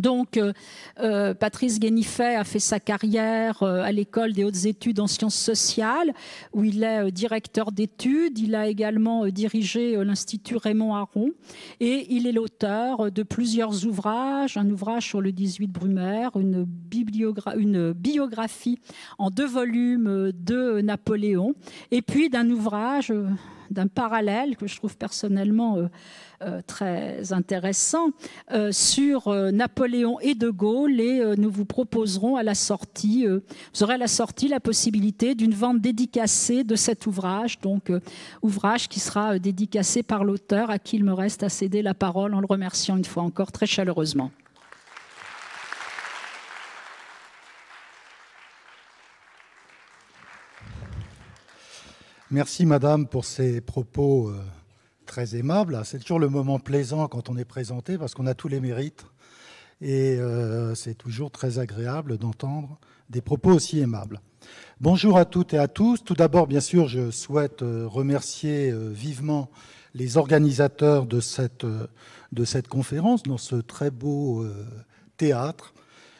Donc, Patrice Guénifet a fait sa carrière à l'École des hautes études en sciences sociales, où il est directeur d'études. Il a également dirigé l'Institut Raymond Aron. Et il est l'auteur de plusieurs ouvrages, un ouvrage sur le 18 Brumaire, une biographie en 2 volumes de Napoléon, et puis d'un ouvrage, d'un parallèle que je trouve personnellement très intéressant sur Napoléon et De Gaulle, et nous vous proposerons à la sortie, vous aurez à la sortie la possibilité d'une vente dédicacée de cet ouvrage, donc ouvrage qui sera dédicacé par l'auteur, à qui il me reste à céder la parole en le remerciant une fois encore très chaleureusement. Merci Madame pour ces propos très aimables. C'est toujours le moment plaisant quand on est présenté parce qu'on a tous les mérites et c'est toujours très agréable d'entendre des propos aussi aimables. Bonjour à toutes et à tous. Tout d'abord, bien sûr, je souhaite remercier vivement les organisateurs de cette conférence dans ce très beau théâtre.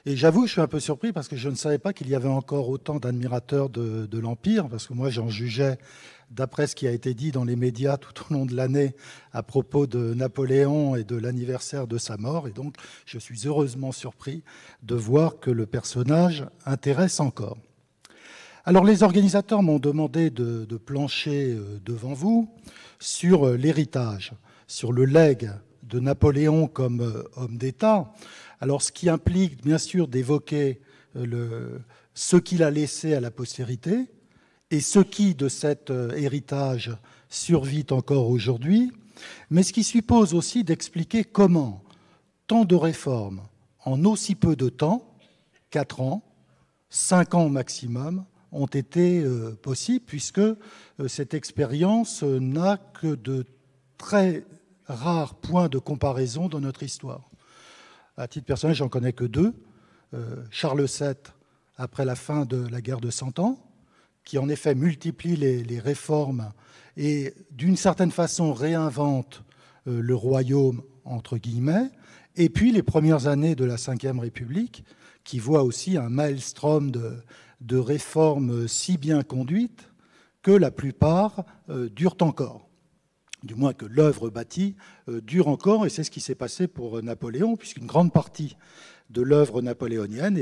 Et j'avoue que je suis un peu surpris parce que je ne savais pas qu'il y avait encore autant d'admirateurs de l'Empire, parce que moi j'en jugeais d'après ce qui a été dit dans les médias tout au long de l'année à propos de Napoléon et de l'anniversaire de sa mort. Et donc je suis heureusement surpris de voir que le personnage intéresse encore. Alors les organisateurs m'ont demandé de plancher devant vous sur l'héritage, sur le legs de Napoléon comme homme d'État. Alors, ce qui implique, bien sûr, d'évoquer ce qu'il a laissé à la postérité et ce qui, de cet héritage, survit encore aujourd'hui, mais ce qui suppose aussi d'expliquer comment tant de réformes, en aussi peu de temps, 4 ans, 5 ans au maximum, ont été possibles, puisque cette expérience n'a que de très rares points de comparaison dans notre histoire. À titre personnel, j'en connais que 2. Charles VII, après la fin de la guerre de 100 ans, qui en effet multiplie les réformes et d'une certaine façon réinvente le royaume, entre guillemets, et puis les premières années de la Ve République, qui voient aussi un maelstrom de réformes si bien conduites que la plupart durent encore. Du moins que l'œuvre bâtie dure encore, et c'est ce qui s'est passé pour Napoléon, puisqu'une grande partie de l'œuvre napoléonienne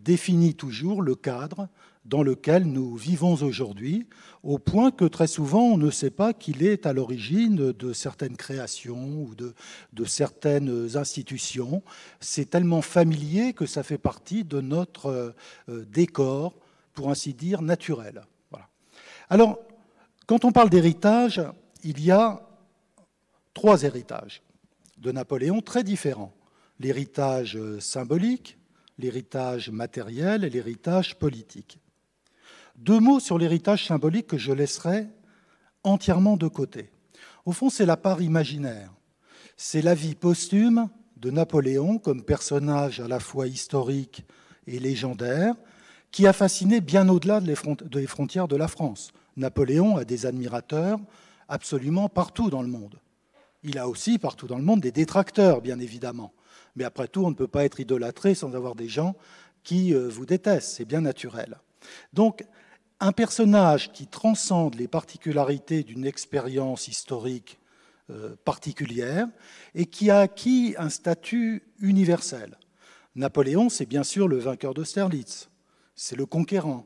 définit toujours le cadre dans lequel nous vivons aujourd'hui, au point que très souvent on ne sait pas qu'il est à l'origine de certaines créations ou de certaines institutions. C'est tellement familier que ça fait partie de notre décor, pour ainsi dire, naturel. Voilà. Alors, quand on parle d'héritage, il y a 3 héritages de Napoléon très différents. L'héritage symbolique, l'héritage matériel et l'héritage politique. 2 mots sur l'héritage symbolique que je laisserai entièrement de côté. Au fond, c'est la part imaginaire. C'est la vie posthume de Napoléon comme personnage à la fois historique et légendaire qui a fasciné bien au-delà des frontières de la France. Napoléon a des admirateurs absolument partout dans le monde. Il a aussi partout dans le monde des détracteurs, bien évidemment. Mais après tout, on ne peut pas être idolâtré sans avoir des gens qui vous détestent. C'est bien naturel. Donc, un personnage qui transcende les particularités d'une expérience historique particulière et qui a acquis un statut universel. Napoléon, c'est bien sûr le vainqueur d'Austerlitz. C'est le conquérant.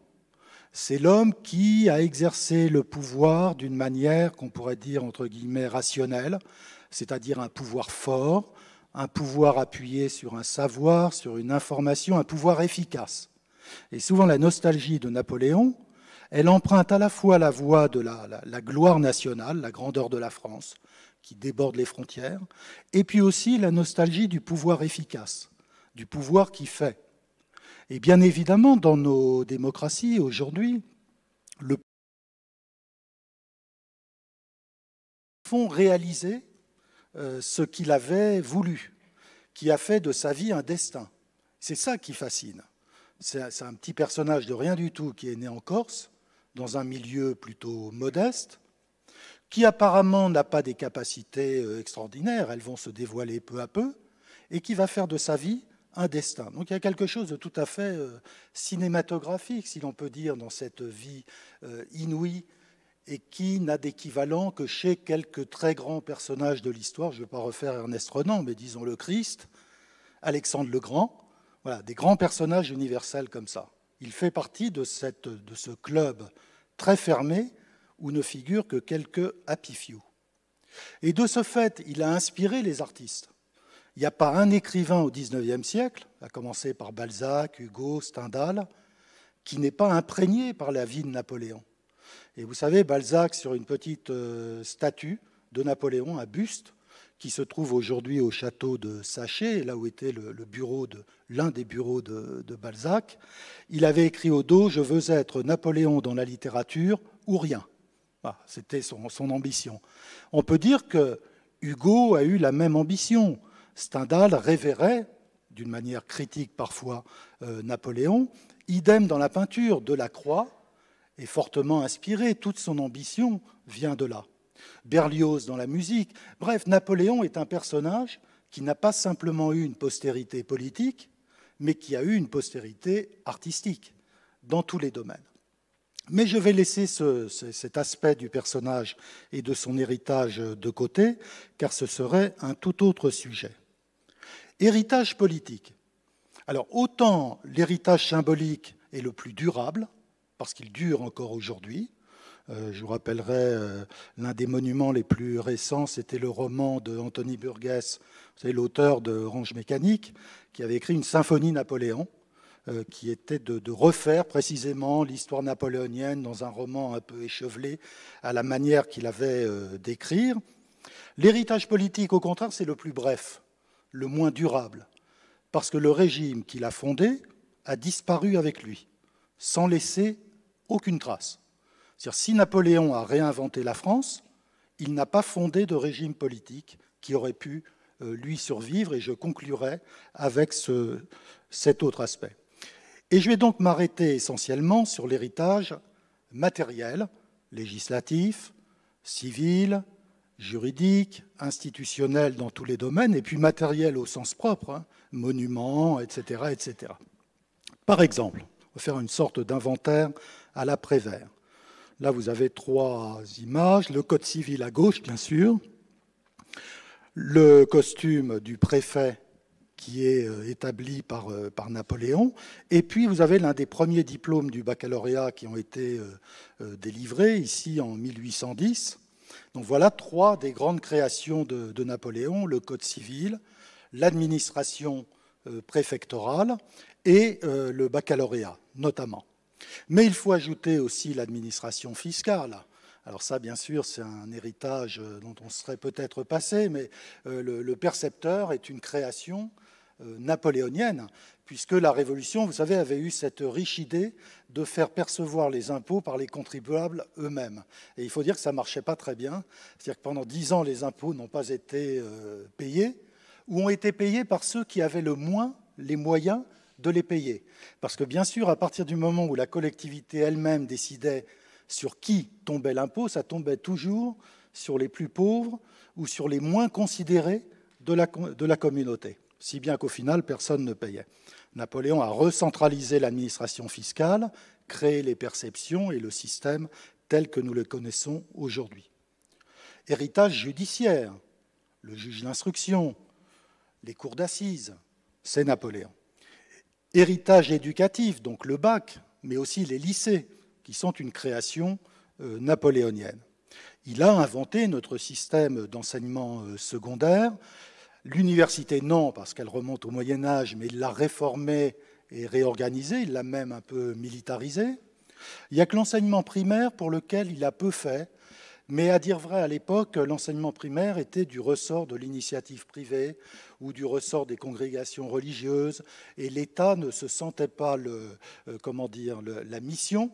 C'est l'homme qui a exercé le pouvoir d'une manière qu'on pourrait dire, entre guillemets, rationnelle, c'est-à-dire un pouvoir fort, un pouvoir appuyé sur un savoir, sur une information, un pouvoir efficace. Et souvent, la nostalgie de Napoléon, elle emprunte à la fois la voie de la gloire nationale, la grandeur de la France, qui déborde les frontières, et puis aussi la nostalgie du pouvoir efficace, du pouvoir qui fait. Et bien évidemment, dans nos démocraties aujourd'hui, le font réaliser ce qu'il avait voulu, qui a fait de sa vie un destin. C'est ça qui fascine. C'est un petit personnage de rien du tout qui est né en Corse, dans un milieu plutôt modeste, qui apparemment n'a pas des capacités extraordinaires, elles vont se dévoiler peu à peu, et qui va faire de sa vie un destin. Donc il y a quelque chose de tout à fait cinématographique, si l'on peut dire, dans cette vie inouïe et qui n'a d'équivalent que chez quelques très grands personnages de l'histoire. Je ne vais pas refaire Ernest Renan, mais disons le Christ, Alexandre le Grand, voilà, des grands personnages universels comme ça. Il fait partie de ce club très fermé où ne figurent que quelques happy few. Et de ce fait, il a inspiré les artistes. Il n'y a pas un écrivain au XIXe siècle, à commencer par Balzac, Hugo, Stendhal, qui n'est pas imprégné par la vie de Napoléon. Et vous savez, Balzac, sur une petite statue de Napoléon, un buste, qui se trouve aujourd'hui au château de Saché, là où était l'un des bureaux de Balzac, il avait écrit au dos « Je veux être Napoléon dans la littérature ou rien ». Voilà, c'était son ambition. On peut dire que Hugo a eu la même ambition. Stendhal révérait, d'une manière critique parfois, Napoléon. Idem dans la peinture, Delacroix est fortement inspiré. Toute son ambition vient de là. Berlioz dans la musique. Bref, Napoléon est un personnage qui n'a pas simplement eu une postérité politique, mais qui a eu une postérité artistique dans tous les domaines. Mais je vais laisser cet aspect du personnage et de son héritage de côté, car ce serait un tout autre sujet. Héritage politique. Alors, autant l'héritage symbolique est le plus durable, parce qu'il dure encore aujourd'hui. Je vous rappellerai, l'un des monuments les plus récents, c'était le roman de Anthony Burgess, l'auteur de Orange Mécanique, qui avait écrit une symphonie Napoléon, qui était de refaire précisément l'histoire napoléonienne dans un roman un peu échevelé à la manière qu'il avait d'écrire. L'héritage politique, au contraire, c'est le plus bref, le moins durable, parce que le régime qu'il a fondé a disparu avec lui, sans laisser aucune trace. C'est-à-dire, si Napoléon a réinventé la France, il n'a pas fondé de régime politique qui aurait pu lui survivre, et je conclurai avec cet autre aspect. Et je vais donc m'arrêter essentiellement sur l'héritage matériel, législatif, civil, juridique, institutionnel dans tous les domaines, et puis matériel au sens propre, hein, monuments, etc., etc. Par exemple, on va faire une sorte d'inventaire à la Prévert. Là, vous avez 3 images, le code civil à gauche, bien sûr, le costume du préfet qui est établi par Napoléon, et puis vous avez l'un des premiers diplômes du baccalauréat qui ont été délivrés, ici en 1810. Donc voilà 3 des grandes créations de Napoléon, le code civil, l'administration préfectorale et le baccalauréat, notamment. Mais il faut ajouter aussi l'administration fiscale. Alors ça, bien sûr, c'est un héritage dont on serait peut-être passé, mais le percepteur est une création napoléonienne, puisque la Révolution, vous savez, avait eu cette riche idée de faire percevoir les impôts par les contribuables eux-mêmes. Et il faut dire que ça ne marchait pas très bien. C'est-à-dire que pendant 10 ans, les impôts n'ont pas été payés, ou ont été payés par ceux qui avaient le moins les moyens de les payer. Parce que bien sûr, à partir du moment où la collectivité elle-même décidait sur qui tombait l'impôt, ça tombait toujours sur les plus pauvres ou sur les moins considérés de la communauté, si bien qu'au final, personne ne payait. Napoléon a recentralisé l'administration fiscale, créé les perceptions et le système tel que nous le connaissons aujourd'hui. Héritage judiciaire, le juge d'instruction, les cours d'assises, c'est Napoléon. Héritage éducatif, donc le bac, mais aussi les lycées, qui sont une création napoléonienne. Il a inventé notre système d'enseignement secondaire. L'université, non, parce qu'elle remonte au Moyen-Âge, mais il l'a réformée et réorganisée, il l'a même un peu militarisée. Il n'y a que l'enseignement primaire pour lequel il a peu fait, mais à dire vrai, à l'époque, l'enseignement primaire était du ressort de l'initiative privée ou du ressort des congrégations religieuses, et l'État ne se sentait pas la mission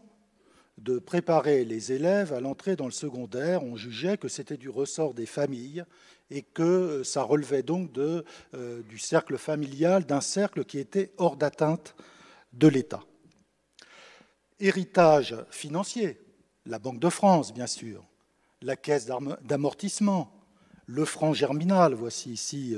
de préparer les élèves à l'entrée dans le secondaire. On jugeait que c'était du ressort des familles et que ça relevait donc du cercle familial, d'un cercle qui était hors d'atteinte de l'État. Héritage financier, la Banque de France, bien sûr, la caisse d'amortissement, le franc germinal, voici ici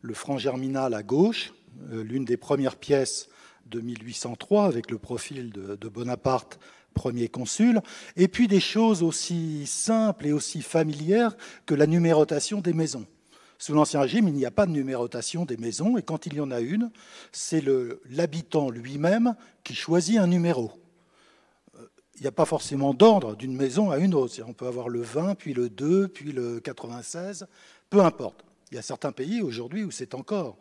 le franc germinal à gauche, l'une des premières pièces de 1803 avec le profil de Bonaparte, premier consul, et puis des choses aussi simples et aussi familières que la numérotation des maisons. Sous l'Ancien Régime, il n'y a pas de numérotation des maisons, et quand il y en a une, c'est l'habitant lui-même qui choisit un numéro. Il n'y a pas forcément d'ordre d'une maison à une autre. On peut avoir le 20, puis le 2, puis le 96, peu importe. Il y a certains pays aujourd'hui où c'est encore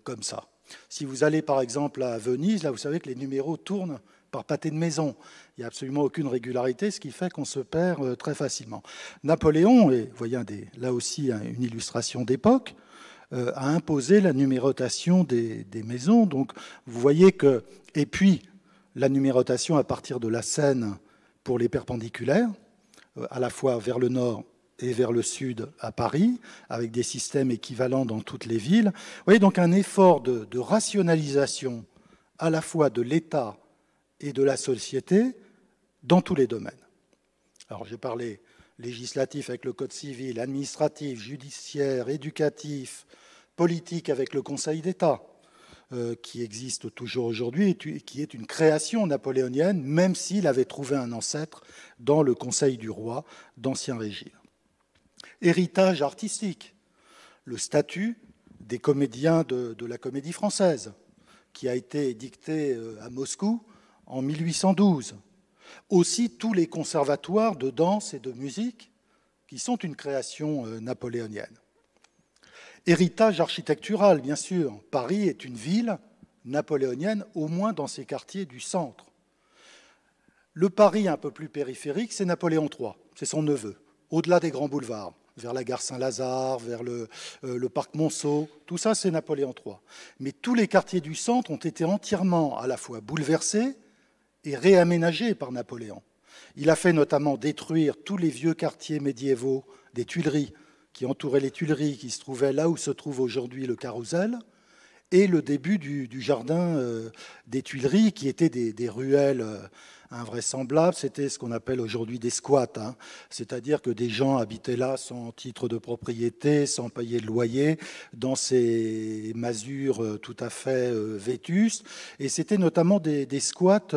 comme ça. Si vous allez par exemple à Venise, là vous savez que les numéros tournent par pâté de maison. Il n'y a absolument aucune régularité, ce qui fait qu'on se perd très facilement. Napoléon, et vous voyez là aussi une illustration d'époque, a imposé la numérotation des maisons. Donc vous voyez que... Et puis, la numérotation à partir de la Seine pour les perpendiculaires, à la fois vers le nord et vers le sud à Paris, avec des systèmes équivalents dans toutes les villes. Vous voyez donc un effort de rationalisation à la fois de l'État et de la société dans tous les domaines. Alors j'ai parlé législatif avec le Code civil, administratif, judiciaire, éducatif, politique avec le Conseil d'État, qui existe toujours aujourd'hui et qui est une création napoléonienne, même s'il avait trouvé un ancêtre dans le Conseil du roi d'Ancien Régime. Héritage artistique, le statut des comédiens de la Comédie française, qui a été édicté à Moscou en 1812. Aussi tous les conservatoires de danse et de musique, qui sont une création napoléonienne. Héritage architectural, bien sûr. Paris est une ville napoléonienne, au moins dans ses quartiers du centre. Le Paris un peu plus périphérique, c'est Napoléon III, c'est son neveu, au-delà des grands boulevards, vers la gare Saint-Lazare, vers le parc Monceau, tout ça c'est Napoléon III. Mais tous les quartiers du centre ont été entièrement à la fois bouleversés et réaménagés par Napoléon. Il a fait notamment détruire tous les vieux quartiers médiévaux des Tuileries, qui entouraient les Tuileries, qui se trouvaient là où se trouve aujourd'hui le Carrousel, et le début du jardin des Tuileries, qui étaient des ruelles invraisemblables. C'était ce qu'on appelle aujourd'hui des squats, hein. C'est-à-dire que des gens habitaient là sans titre de propriété, sans payer de loyer, dans ces masures tout à fait vétustes. Et c'était notamment des squats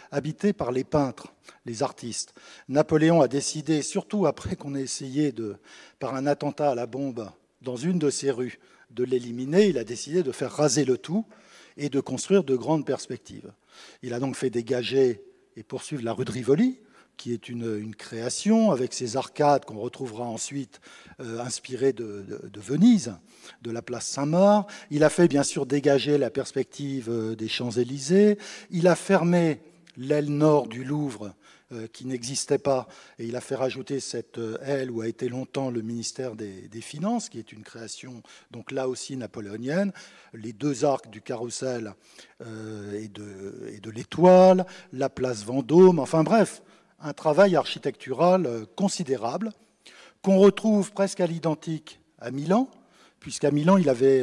habités par les peintres, les artistes. Napoléon a décidé, surtout après qu'on ait essayé, par un attentat à la bombe dans une de ces rues, de l'éliminer, il a décidé de faire raser le tout et de construire de grandes perspectives. Il a donc fait dégager et poursuivre la rue de Rivoli, qui est une création avec ses arcades qu'on retrouvera ensuite inspirées de Venise, de la place Saint-Marc. Il a fait bien sûr dégager la perspective des Champs-Élysées. Il a fermé l'aile nord du Louvre qui n'existait pas, et il a fait rajouter cette aile où a été longtemps le ministère des Finances, qui est une création, donc là aussi napoléonienne, les deux arcs du Carrousel et de l'Étoile, la place Vendôme, enfin bref, un travail architectural considérable, qu'on retrouve presque à l'identique à Milan, puisqu'à Milan, il avait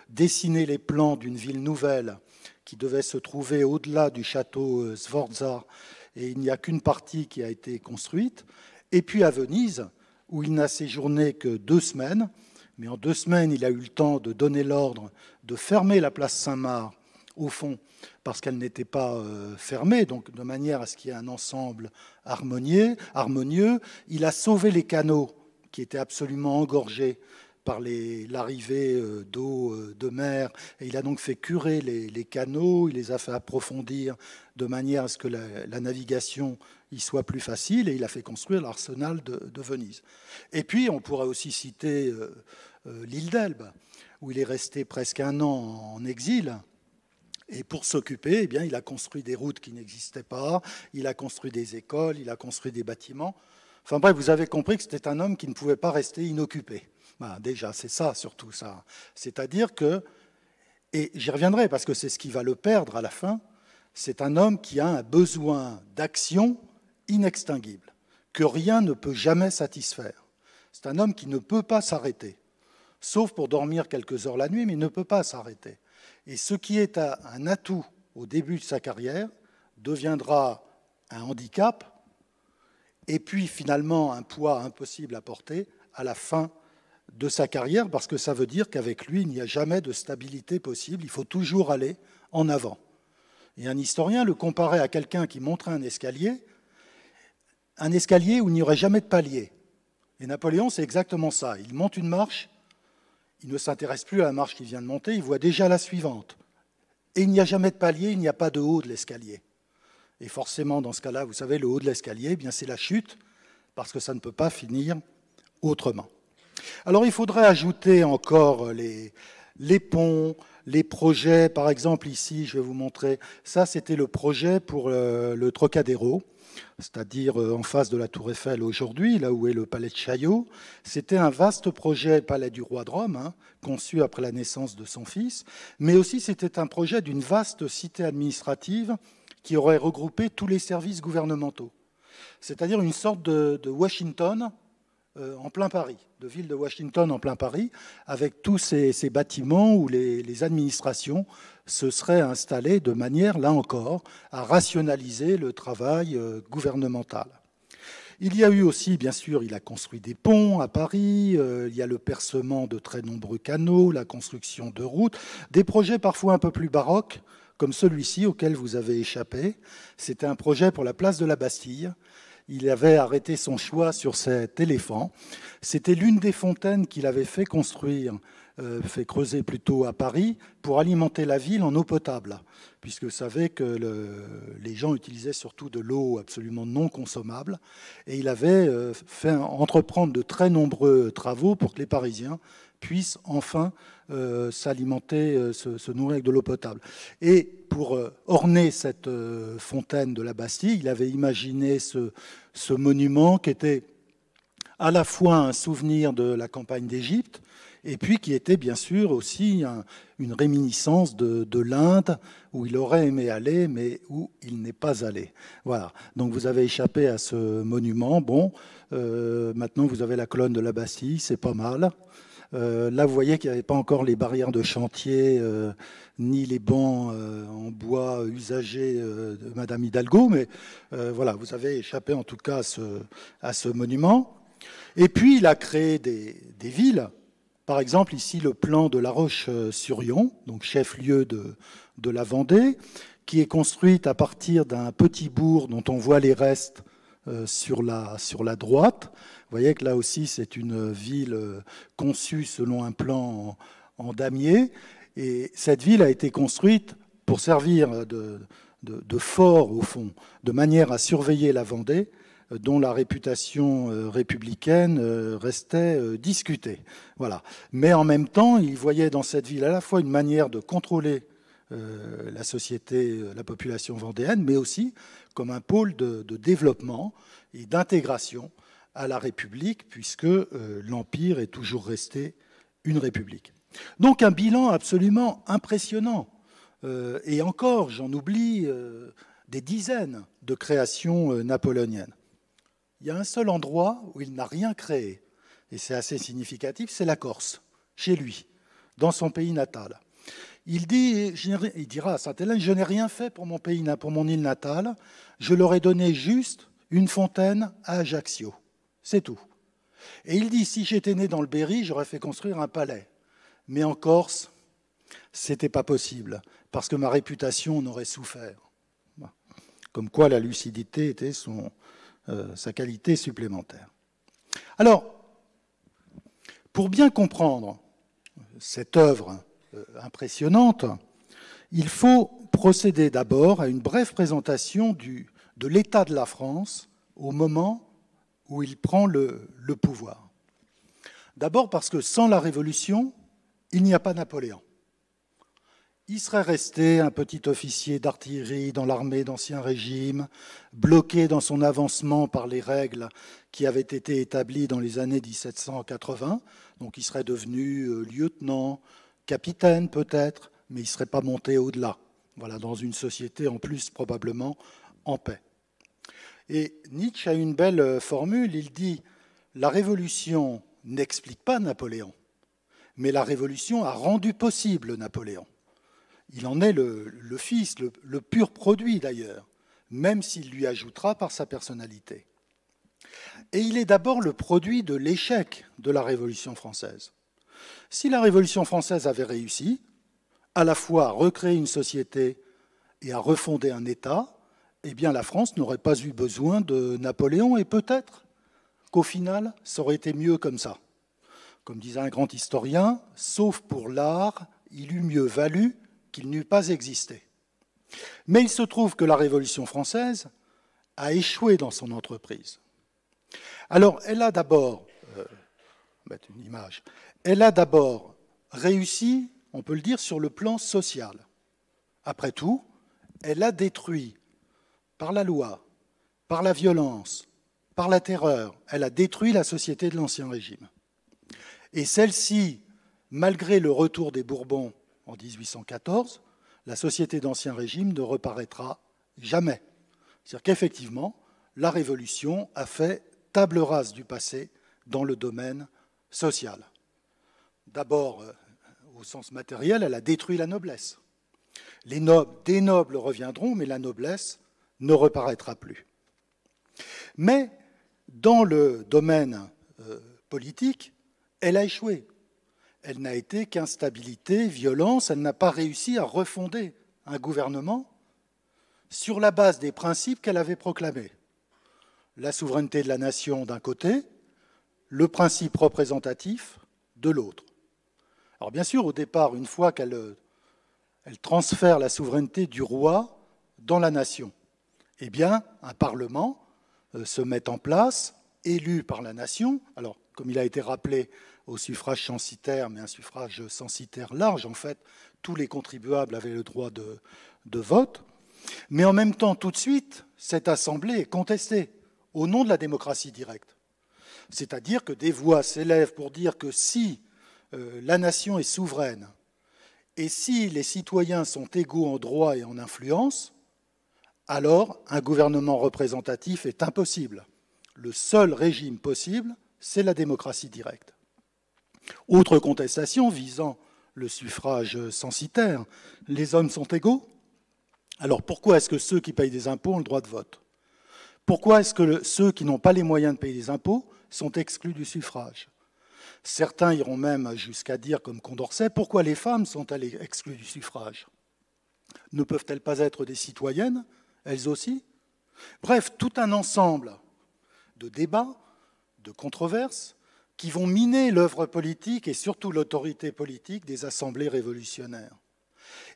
dessiné les plans d'une ville nouvelle qui devait se trouver au-delà du château Sforza, et il n'y a qu'une partie qui a été construite. Et puis à Venise, où il n'a séjourné que 2 semaines, mais en 2 semaines, il a eu le temps de donner l'ordre de fermer la place Saint-Marc, au fond, parce qu'elle n'était pas fermée, donc de manière à ce qu'il y ait un ensemble harmonieux. Il a sauvé les canaux qui étaient absolument engorgés par l'arrivée d'eau de mer, et il a donc fait curer les canaux, il les a fait approfondir de manière à ce que la navigation y soit plus facile, et il a fait construire l'arsenal de Venise. Et puis on pourrait aussi citer l'île d'Elbe, où il est resté presque 1 an en exil. Et pour s'occuper, eh bien, il a construit des routes qui n'existaient pas, il a construit des écoles, il a construit des bâtiments. Enfin bref, vous avez compris que c'était un homme qui ne pouvait pas rester inoccupé. Ben, déjà, c'est ça, surtout ça. C'est-à-dire que, et j'y reviendrai parce que c'est ce qui va le perdre à la fin, c'est un homme qui a un besoin d'action inextinguible, que rien ne peut jamais satisfaire. C'est un homme qui ne peut pas s'arrêter, sauf pour dormir quelques heures la nuit, mais il ne peut pas s'arrêter. Et ce qui est un atout au début de sa carrière deviendra un handicap, et puis finalement un poids impossible à porter à la fin de sa carrière, parce que ça veut dire qu'avec lui, il n'y a jamais de stabilité possible, il faut toujours aller en avant. Et un historien le comparait à quelqu'un qui montrait un escalier où il n'y aurait jamais de palier. Et Napoléon, c'est exactement ça. Il monte une marche, il ne s'intéresse plus à la marche qu'il vient de monter, il voit déjà la suivante. Et il n'y a jamais de palier, il n'y a pas de haut de l'escalier. Et forcément, dans ce cas-là, vous savez, le haut de l'escalier, eh bien, c'est la chute, parce que ça ne peut pas finir autrement. Alors, il faudrait ajouter encore les ponts, les projets. Par exemple, ici, je vais vous montrer, ça, c'était le projet pour le Trocadéro, c'est-à-dire en face de la Tour Eiffel aujourd'hui, là où est le palais de Chaillot. C'était un vaste projet, palais du roi de Rome, conçu après la naissance de son fils, mais aussi c'était un projet d'une vaste cité administrative qui aurait regroupé tous les services gouvernementaux. C'est-à-dire une sorte de Washington en plein Paris, de ville de Washington en plein Paris, avec tous ces bâtiments où les administrations se seraient installées de manière, là encore, à rationaliser le travail gouvernemental. Il y a eu aussi, bien sûr, il a construit des ponts à Paris, il y a le percement de très nombreux canaux, la construction de routes, des projets parfois un peu plus baroques, comme celui-ci auquel vous avez échappé. C'était un projet pour la place de la Bastille. Il avait arrêté son choix sur cet éléphant. C'était l'une des fontaines qu'il avait fait construire, fait creuser plutôt à Paris, pour alimenter la ville en eau potable, puisque vous savez que les gens utilisaient surtout de l'eau absolument non consommable. Et il avait fait entreprendre de très nombreux travaux pour que les Parisiens puissent enfin s'alimenter, se nourrir avec de l'eau potable. Et pour orner cette fontaine de la Bastille, il avait imaginé ce monument qui était à la fois un souvenir de la campagne d'Égypte, et puis qui était bien sûr aussi une réminiscence de l'Inde, où il aurait aimé aller, mais où il n'est pas allé. Voilà, donc vous avez échappé à ce monument. Bon, maintenant vous avez la colonne de la Bastille, c'est pas mal. Là, vous voyez qu'il n'y avait pas encore les barrières de chantier, ni les bancs en bois usagés de Madame Hidalgo, mais voilà, vous avez échappé en tout cas à ce monument. Et puis, il a créé des villes. Par exemple, ici, le plan de La Roche-sur-Yon, donc chef-lieu de la Vendée, qui est construite à partir d'un petit bourg dont on voit les restes sur la droite. Vous voyez que là aussi, c'est une ville conçue selon un plan en damier. Et cette ville a été construite pour servir de fort, au fond, de manière à surveiller la Vendée, dont la réputation républicaine restait discutée. Voilà. Mais en même temps, il voyait dans cette ville à la fois une manière de contrôler la société, la population vendéenne, mais aussi comme un pôle de développement et d'intégration à la République, puisque l'Empire est toujours resté une République. Donc un bilan absolument impressionnant. Et encore, j'en oublie des dizaines de créations napoléoniennes. Il y a un seul endroit où il n'a rien créé, et c'est assez significatif, c'est la Corse, chez lui, dans son pays natal. Il dira à Sainte-Hélène, je n'ai rien fait pour mon île natale, je leur ai donné juste une fontaine à Ajaccio. C'est tout. Et il dit, si j'étais né dans le Berry, j'aurais fait construire un palais. Mais en Corse, c'était pas possible, parce que ma réputation en aurait souffert. Comme quoi la lucidité était sa qualité supplémentaire. Alors, pour bien comprendre cette œuvre impressionnante, il faut procéder d'abord à une brève présentation de l'état de la France au moment où il prend le pouvoir. D'abord parce que sans la Révolution, il n'y a pas Napoléon. Il serait resté un petit officier d'artillerie dans l'armée d'Ancien Régime, bloqué dans son avancement par les règles qui avaient été établies dans les années 1780. Donc il serait devenu lieutenant, capitaine peut-être, mais il ne serait pas monté au-delà. Voilà, dans une société en plus probablement en paix. Et Nietzsche a une belle formule, il dit « La Révolution n'explique pas Napoléon, mais la Révolution a rendu possible Napoléon ». Il en est le fils, le pur produit d'ailleurs, même s'il lui ajoutera par sa personnalité. Et il est d'abord le produit de l'échec de la Révolution française. Si la Révolution française avait réussi, à la fois à recréer une société et à refonder un État, eh bien la France n'aurait pas eu besoin de Napoléon, et peut-être qu'au final, ça aurait été mieux comme ça. Comme disait un grand historien, sauf pour l'art, il eût mieux valu qu'il n'eût pas existé. Mais il se trouve que la Révolution française a échoué dans son entreprise. Alors, elle a d'abord, mettre une image, elle a d'abord réussi, on peut le dire, sur le plan social. Après tout, elle a détruit par la loi, par la violence, par la terreur, elle a détruit la société de l'Ancien Régime. Et celle-ci, malgré le retour des Bourbons en 1814, la société d'Ancien Régime ne reparaîtra jamais. C'est-à-dire qu'effectivement, la Révolution a fait table rase du passé dans le domaine social. D'abord, au sens matériel, elle a détruit la noblesse. Des nobles reviendront, mais la noblesse ne reparaîtra plus. Mais dans le domaine politique, elle a échoué. Elle n'a été qu'instabilité, violence, elle n'a pas réussi à refonder un gouvernement sur la base des principes qu'elle avait proclamés. La souveraineté de la nation d'un côté, le principe représentatif de l'autre. Alors bien sûr, au départ, une fois qu'elle transfère la souveraineté du roi dans la nation, eh bien, un parlement se met en place, élu par la nation. Alors, comme il a été rappelé, au suffrage censitaire, mais un suffrage censitaire large, en fait, tous les contribuables avaient le droit de vote. Mais en même temps, tout de suite, cette assemblée est contestée au nom de la démocratie directe. C'est-à-dire que des voix s'élèvent pour dire que si la nation est souveraine et si les citoyens sont égaux en droit et en influence, alors un gouvernement représentatif est impossible. Le seul régime possible, c'est la démocratie directe. Autre contestation visant le suffrage censitaire, les hommes sont égaux. Alors pourquoi est-ce que ceux qui payent des impôts ont le droit de vote? Pourquoi est-ce que ceux qui n'ont pas les moyens de payer des impôts sont exclus du suffrage? Certains iront même jusqu'à dire, comme Condorcet, pourquoi les femmes sont-elles exclues du suffrage? Ne peuvent-elles pas être des citoyennes, elles aussi? Bref, tout un ensemble de débats, de controverses, qui vont miner l'œuvre politique et surtout l'autorité politique des assemblées révolutionnaires.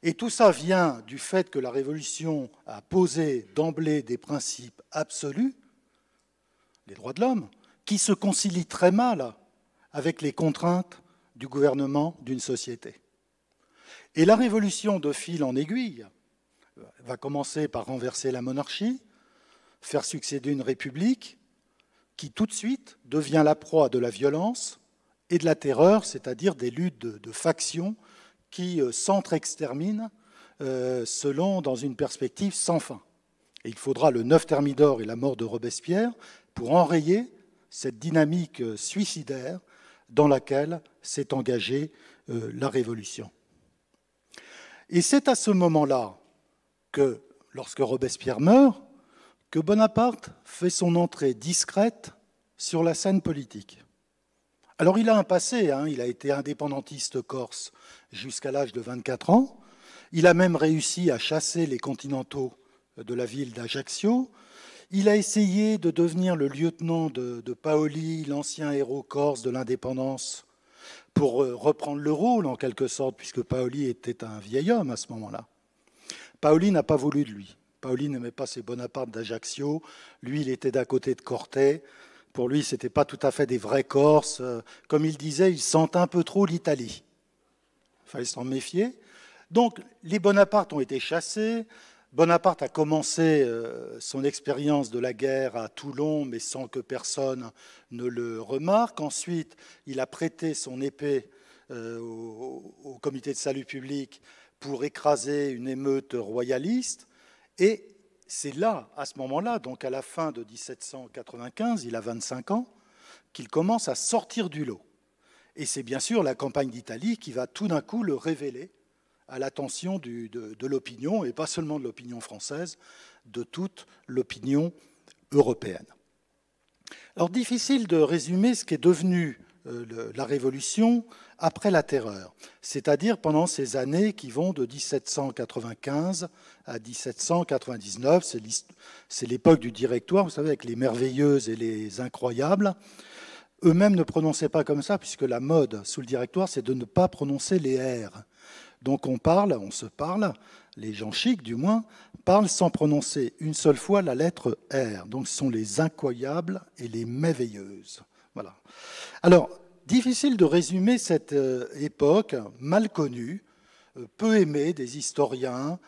Et tout ça vient du fait que la Révolution a posé d'emblée des principes absolus, les droits de l'homme, qui se concilient très mal avec les contraintes du gouvernement d'une société. Et la Révolution, de fil en aiguille, va commencer par renverser la monarchie, faire succéder une république, qui tout de suite devient la proie de la violence et de la terreur, c'est-à-dire des luttes de factions qui s'entre-exterminent dans une perspective sans fin. Et il faudra le 9 Thermidor et la mort de Robespierre pour enrayer cette dynamique suicidaire dans laquelle s'est engagée la Révolution. Et c'est à ce moment-là que, lorsque Robespierre meurt, que Bonaparte fait son entrée discrète sur la scène politique. Alors il a un passé, il a été indépendantiste corse jusqu'à l'âge de 24 ans, il a même réussi à chasser les continentaux de la ville d'Ajaccio, il a essayé de devenir le lieutenant de Paoli, l'ancien héros corse de l'indépendance, pour reprendre le rôle en quelque sorte, puisque Paoli était un vieil homme à ce moment-là. Paoli n'a pas voulu de lui. Paoli n'aimait pas ces Bonapartes d'Ajaccio. Lui, il était d'à côté de Cortet. Pour lui, ce n'était pas tout à fait des vrais Corses. Comme il disait, il sentait un peu trop l'Italie. Il fallait s'en méfier. Donc, les Bonapartes ont été chassés. Bonaparte a commencé son expérience de la guerre à Toulon, mais sans que personne ne le remarque. Ensuite, il a prêté son épée au Comité de salut public pour écraser une émeute royaliste. Et c'est là, à ce moment-là, donc à la fin de 1795, il a 25 ans, qu'il commence à sortir du lot. Et c'est bien sûr la campagne d'Italie qui va tout d'un coup le révéler à l'attention de l'opinion, et pas seulement de l'opinion française, de toute l'opinion européenne. Alors, difficile de résumer ce qu'est devenu la Révolution après la Terreur, c'est-à-dire pendant ces années qui vont de 1795 à 1799. C'est l'époque du Directoire, vous savez, avec les merveilleuses et les incroyables. Eux-mêmes ne prononçaient pas comme ça, puisque la mode sous le Directoire, c'est de ne pas prononcer les R. Donc on se parle, les gens chics du moins, parlent sans prononcer une seule fois la lettre R. Donc ce sont les incroyables et les merveilleuses. Voilà. Alors, difficile de résumer cette époque mal connue, peu aimée des historiens,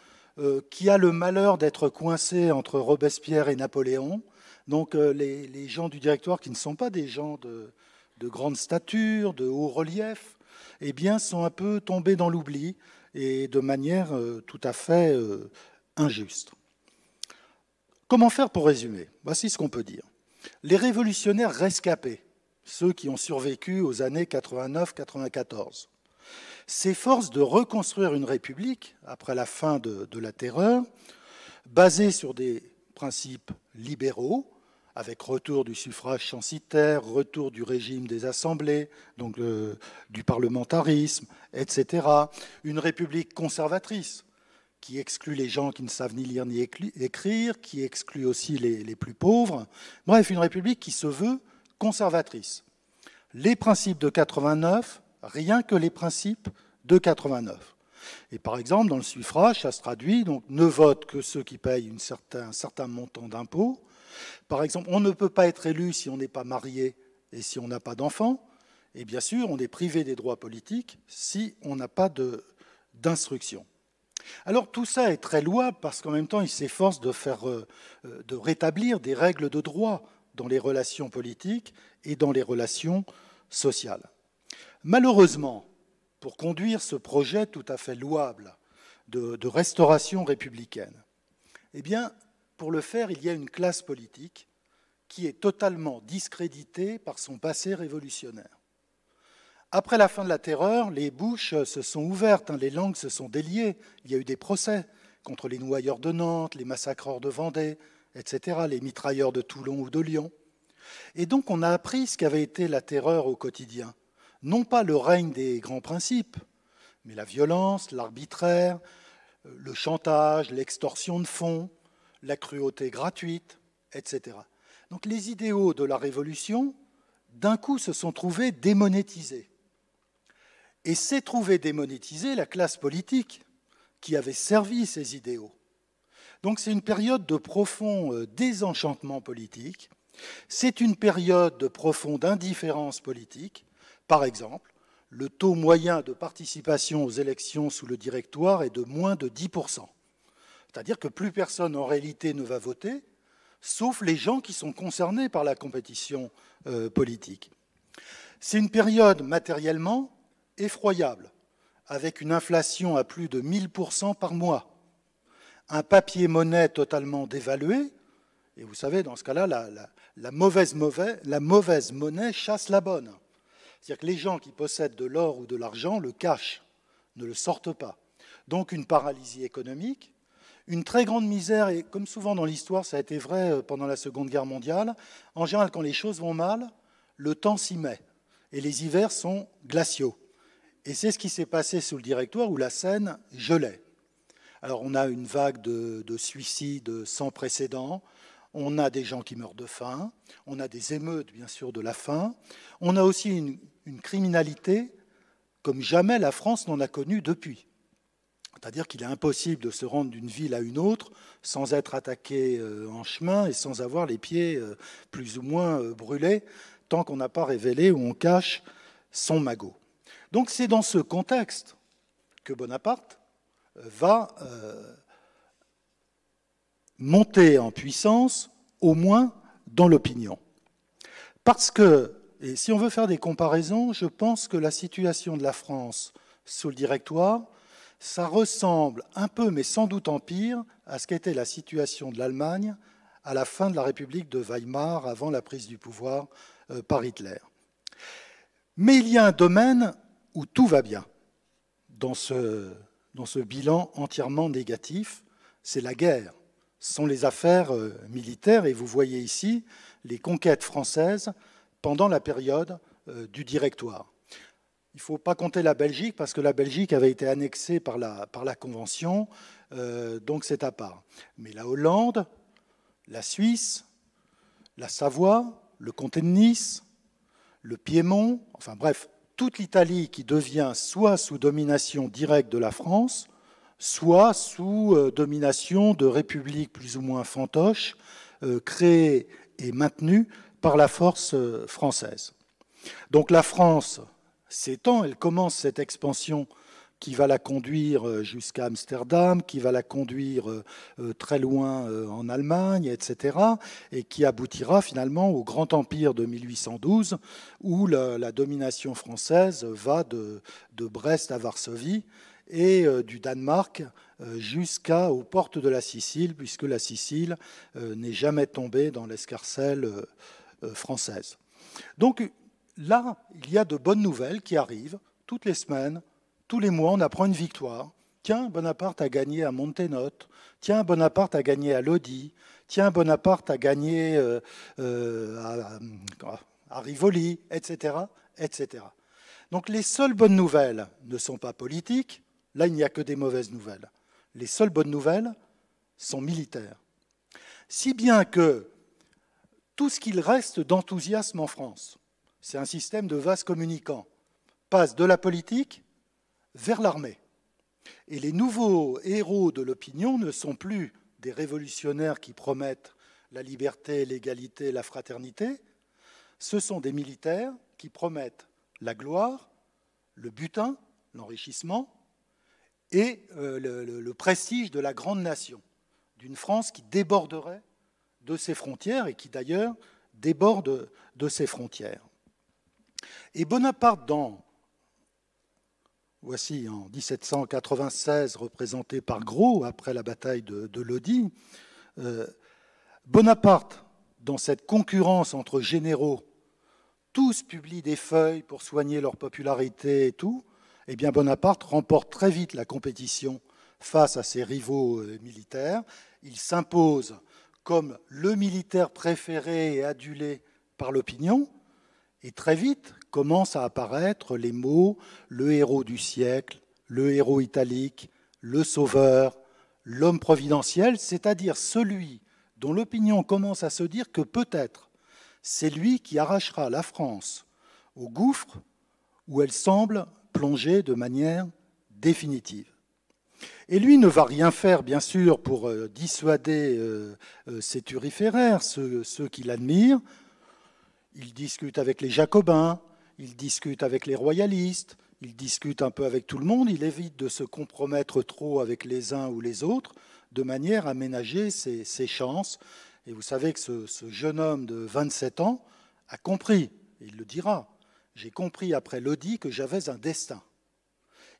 qui a le malheur d'être coincée entre Robespierre et Napoléon. Donc les gens du Directoire, qui ne sont pas des gens de grande stature, de haut relief, eh bien, sont un peu tombés dans l'oubli et de manière tout à fait injuste. Comment faire pour résumer? Voici ce qu'on peut dire. Les révolutionnaires rescapés, ceux qui ont survécu aux années 89-94, s'efforcent de reconstruire une république après la fin de la Terreur, basée sur des principes libéraux, avec retour du suffrage censitaire, retour du régime des assemblées, donc du parlementarisme, etc. Une république conservatrice qui exclut les gens qui ne savent ni lire ni écrire, qui exclut aussi les plus pauvres. Bref, une république qui se veut conservatrice. Les principes de 89, rien que les principes de 89. Et par exemple, dans le suffrage, ça se traduit, donc ne votent que ceux qui payent un certain montant d'impôts. Par exemple, on ne peut pas être élu si on n'est pas marié et si on n'a pas d'enfant. Et bien sûr, on est privé des droits politiques si on n'a pas d'instruction. Alors tout ça est très louable parce qu'en même temps, il s'efforce de rétablir des règles de droit dans les relations politiques et dans les relations sociales. Malheureusement, pour conduire ce projet tout à fait louable de restauration républicaine, eh bien, pour le faire, il y a une classe politique qui est totalement discréditée par son passé révolutionnaire. Après la fin de la Terreur, les bouches se sont ouvertes, les langues se sont déliées. Il y a eu des procès contre les noyeurs de Nantes, les massacreurs de Vendée, etc., les mitrailleurs de Toulon ou de Lyon. Et donc on a appris ce qu'avait été la terreur au quotidien. Non pas le règne des grands principes, mais la violence, l'arbitraire, le chantage, l'extorsion de fonds, la cruauté gratuite, etc. Donc les idéaux de la Révolution, d'un coup, se sont trouvés démonétisés. Et s'est trouvée démonétisée la classe politique qui avait servi ces idéaux. Donc c'est une période de profond désenchantement politique, c'est une période de profonde indifférence politique. Par exemple, le taux moyen de participation aux élections sous le Directoire est de moins de 10%. C'est-à-dire que plus personne en réalité ne va voter, sauf les gens qui sont concernés par la compétition politique. C'est une période matériellement effroyable, avec une inflation à plus de 1000% par mois, un papier-monnaie totalement dévalué, et vous savez, dans ce cas-là, la mauvaise monnaie chasse la bonne. C'est-à-dire que les gens qui possèdent de l'or ou de l'argent le cachent, ne le sortent pas. Donc une paralysie économique, une très grande misère, et comme souvent dans l'histoire, ça a été vrai pendant la Seconde Guerre mondiale, en général, quand les choses vont mal, le temps s'y met, et les hivers sont glaciaux. Et c'est ce qui s'est passé sous le Directoire, où la Seine gelait. Alors on a une vague de suicides sans précédent, on a des gens qui meurent de faim, on a des émeutes, bien sûr, de la faim, on a aussi une criminalité comme jamais la France n'en a connue depuis. C'est-à-dire qu'il est impossible de se rendre d'une ville à une autre sans être attaqué en chemin et sans avoir les pieds plus ou moins brûlés, tant qu'on n'a pas révélé ou on cache son magot. Donc c'est dans ce contexte que Bonaparte va monter en puissance, au moins dans l'opinion. Parce que, et si on veut faire des comparaisons, je pense que la situation de la France sous le Directoire, ça ressemble un peu, mais sans doute en pire, à ce qu'était la situation de l'Allemagne à la fin de la République de Weimar, avant la prise du pouvoir par Hitler. Mais il y a un domaine où tout va bien dans ce bilan entièrement négatif, c'est la guerre sont les affaires militaires, et vous voyez ici les conquêtes françaises pendant la période du Directoire. Il ne faut pas compter la Belgique, parce que la Belgique avait été annexée par la Convention, donc c'est à part. Mais la Hollande, la Suisse, la Savoie, le comté de Nice, le Piémont, enfin bref, toute l'Italie qui devient soit sous domination directe de la France, soit sous domination de républiques plus ou moins fantoches, créées et maintenues par la force française. Donc la France s'étend, elle commence cette expansion qui va la conduire jusqu'à Amsterdam, qui va la conduire très loin en Allemagne, etc., et qui aboutira finalement au Grand Empire de 1812, où la domination française va de Brest à Varsovie et du Danemark jusqu'aux portes de la Sicile, puisque la Sicile n'est jamais tombée dans l'escarcelle française. Donc là, il y a de bonnes nouvelles qui arrivent toutes les semaines. Tous les mois, on apprend une victoire. Tiens, Bonaparte a gagné à Montenotte. Tiens, Bonaparte a gagné à Lodi. Tiens, Bonaparte a gagné à Rivoli, etc., etc. Donc les seules bonnes nouvelles ne sont pas politiques. Là, il n'y a que des mauvaises nouvelles. Les seules bonnes nouvelles sont militaires. Si bien que tout ce qu'il reste d'enthousiasme en France, c'est un système de vases communicants, passe de la politique vers l'armée. Et les nouveaux héros de l'opinion ne sont plus des révolutionnaires qui promettent la liberté, l'égalité, la fraternité. Ce sont des militaires qui promettent la gloire, le butin, l'enrichissement et le prestige de la grande nation, d'une France qui déborderait de ses frontières et qui d'ailleurs déborde de ses frontières. Et Bonaparte, voici en 1796, représenté par Gros, après la bataille de Lodi, Bonaparte, dans cette concurrence entre généraux, tous publient des feuilles pour soigner leur popularité et tout, eh bien Bonaparte remporte très vite la compétition face à ses rivaux militaires. Il s'impose comme le militaire préféré et adulé par l'opinion, et très vite commencent à apparaître les mots « le héros du siècle »,« le héros italique »,« le sauveur »,« l'homme providentiel », c'est-à-dire celui dont l'opinion commence à se dire que peut-être c'est lui qui arrachera la France au gouffre où elle semble plonger de manière définitive. Et lui ne va rien faire, bien sûr, pour dissuader ses turiféraires, ceux qui l'admirent. Il discute avec les Jacobins, il discute avec les royalistes, il discute un peu avec tout le monde, il évite de se compromettre trop avec les uns ou les autres, de manière à ménager ses chances. Et vous savez que ce jeune homme de 27 ans a compris, et il le dira, j'ai compris après Lodi que j'avais un destin.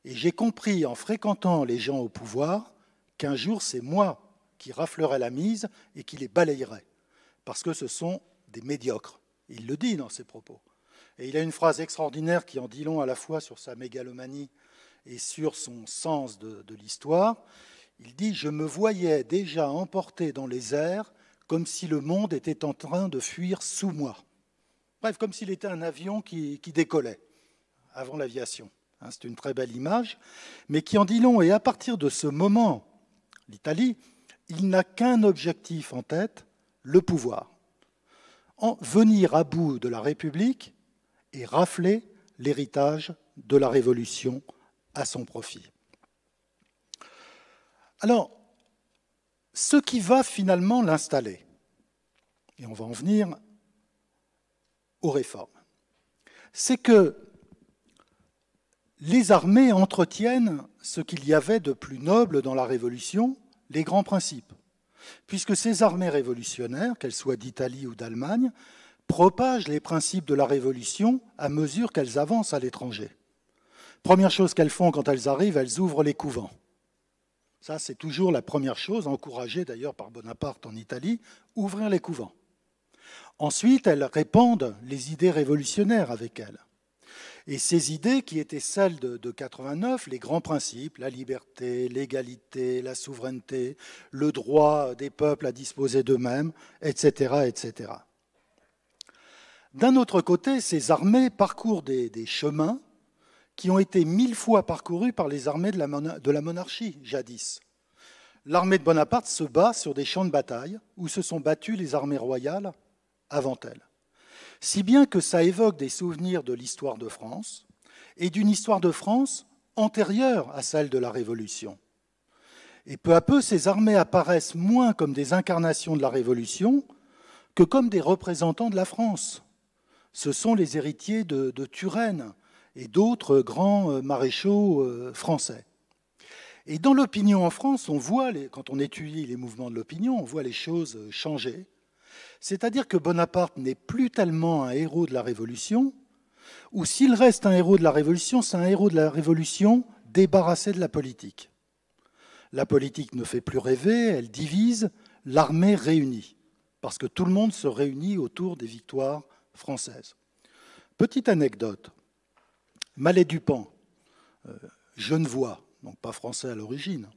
Et j'ai compris en fréquentant les gens au pouvoir qu'un jour c'est moi qui raflerai la mise et qui les balayerai, parce que ce sont des médiocres. Il le dit dans ses propos. Et il a une phrase extraordinaire qui en dit long à la fois sur sa mégalomanie et sur son sens de l'histoire. Il dit « Je me voyais déjà emporté dans les airs comme si le monde était en train de fuir sous moi. » Bref, comme s'il était un avion qui décollait avant l'aviation. C'est une très belle image, mais qui en dit long. Et à partir de ce moment, l'Italie, il n'a qu'un objectif en tête, le pouvoir. Venir à bout de la République et rafler l'héritage de la Révolution à son profit. Alors, ce qui va finalement l'installer, et on va en venir aux réformes, c'est que les armées entretiennent ce qu'il y avait de plus noble dans la Révolution, les grands principes, puisque ces armées révolutionnaires, qu'elles soient d'Italie ou d'Allemagne, propagent les principes de la Révolution à mesure qu'elles avancent à l'étranger. Première chose qu'elles font quand elles arrivent, elles ouvrent les couvents. Ça, c'est toujours la première chose, encouragée d'ailleurs par Bonaparte en Italie, ouvrir les couvents. Ensuite, elles répandent les idées révolutionnaires avec elles. Et ces idées qui étaient celles de 89, les grands principes, la liberté, l'égalité, la souveraineté, le droit des peuples à disposer d'eux-mêmes, etc., etc. D'un autre côté, ces armées parcourent des chemins qui ont été 1000 fois parcourus par les armées de la monarchie, jadis. L'armée de Bonaparte se bat sur des champs de bataille où se sont battues les armées royales avant elle. Si bien que ça évoque des souvenirs de l'histoire de France et d'une histoire de France antérieure à celle de la Révolution. Et peu à peu, ces armées apparaissent moins comme des incarnations de la Révolution que comme des représentants de la France. Ce sont les héritiers de Turenne et d'autres grands maréchaux français. Et dans l'opinion en France, on voit, quand on étudie les mouvements de l'opinion, on voit les choses changer. C'est-à-dire que Bonaparte n'est plus tellement un héros de la Révolution, ou s'il reste un héros de la Révolution, c'est un héros de la Révolution débarrassé de la politique. La politique ne fait plus rêver, elle divise, l'armée réunit, parce que tout le monde se réunit autour des victoires françaises. Petite anecdote, Mallet-Dupan, Genevois, donc pas français à l'origine,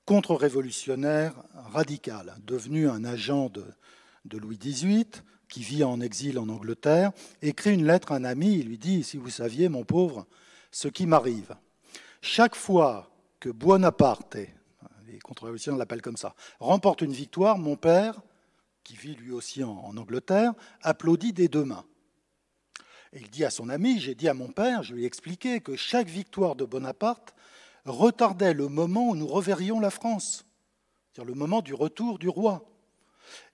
contre-révolutionnaire radical, devenu un agent de Louis XVIII, qui vit en exil en Angleterre, écrit une lettre à un ami, il lui dit « Si vous saviez, mon pauvre, ce qui m'arrive. Chaque fois que Buonaparte, les contre-révolutionnaires l'appellent comme ça, remporte une victoire, mon père, qui vit lui aussi en Angleterre, applaudit des deux mains. » Et il dit à son ami, j'ai dit à mon père, je lui ai expliqué que chaque victoire de Bonaparte retardait le moment où nous reverrions la France, c'est-à-dire le moment du retour du roi.